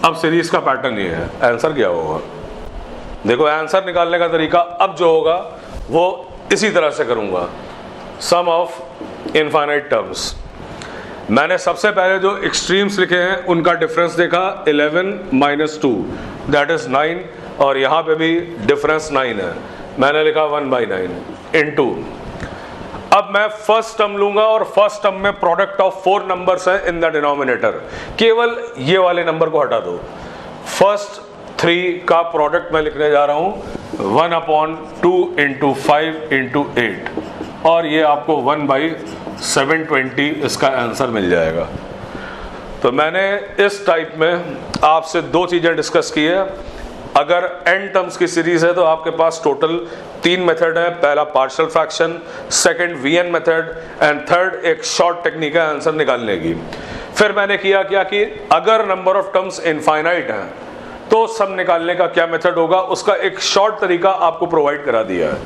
अब सीरीज का पैटर्न ये है, आंसर क्या होगा? देखो आंसर निकालने का तरीका अब जो होगा वो इसी तरह से करूंगा, सम ऑफ इनफाइनाइट टर्म्स। मैंने सबसे पहले जो एक्सट्रीम्स लिखे हैं उनका डिफरेंस देखा, 11 माइनस 2 दैट इज 9, और यहाँ पे भी डिफरेंस 9 है, मैंने लिखा 1/9 इनटू। अब मैं फर्स्ट टर्म लूंगा और फर्स्ट टर्म में प्रोडक्ट ऑफ 4 नंबर्स है इन द डिनोमिनेटर, केवल ये वाले नंबर को हटा दो। फर्स्ट 3 का प्रोडक्ट मैं लिखने जा रहा हूं 1 अपॉन 2 इंटू 5 इंटू 8, और ये आपको 1/720 इसका आंसर मिल जाएगा। तो मैंने इस टाइप में आपसे 2 चीजें डिस्कस की है। अगर n टर्म्स की सीरीज है तो आपके पास टोटल 3 मेथड है, पहला partial fraction, second VN method, and third एक शॉर्ट टेक्निक है आंसर निकालने की। फिर मैंने किया क्या कि अगर नंबर ऑफ टर्म्स इनफाइनाइट हैं तो सम निकालने का क्या मेथड होगा, उसका एक शॉर्ट तरीका आपको प्रोवाइड करा दिया है।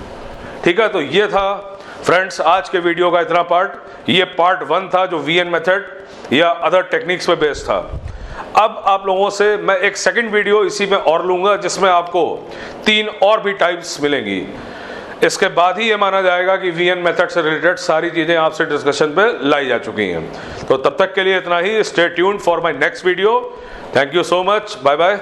ठीक है, तो ये था फ्रेंड्स आज के वीडियो का इतना पार्ट। ये पार्ट 1 था जो वीएन मेथड या अदर टेक्निक्स पे बेस्ड था। अब आप लोगों से मैं एक सेकंड वीडियो इसी में और लूंगा जिसमें आपको 3 और भी टाइप्स मिलेंगी। इसके बाद ही ये माना जाएगा कि वीएन मेथड से रिलेटेड सारी चीजें आपसे डिस्कशन पे लाई जा चुकी हैं। तो तब तक के लिए इतना ही। Stay tuned for my next video. Thank you so much, bye bye.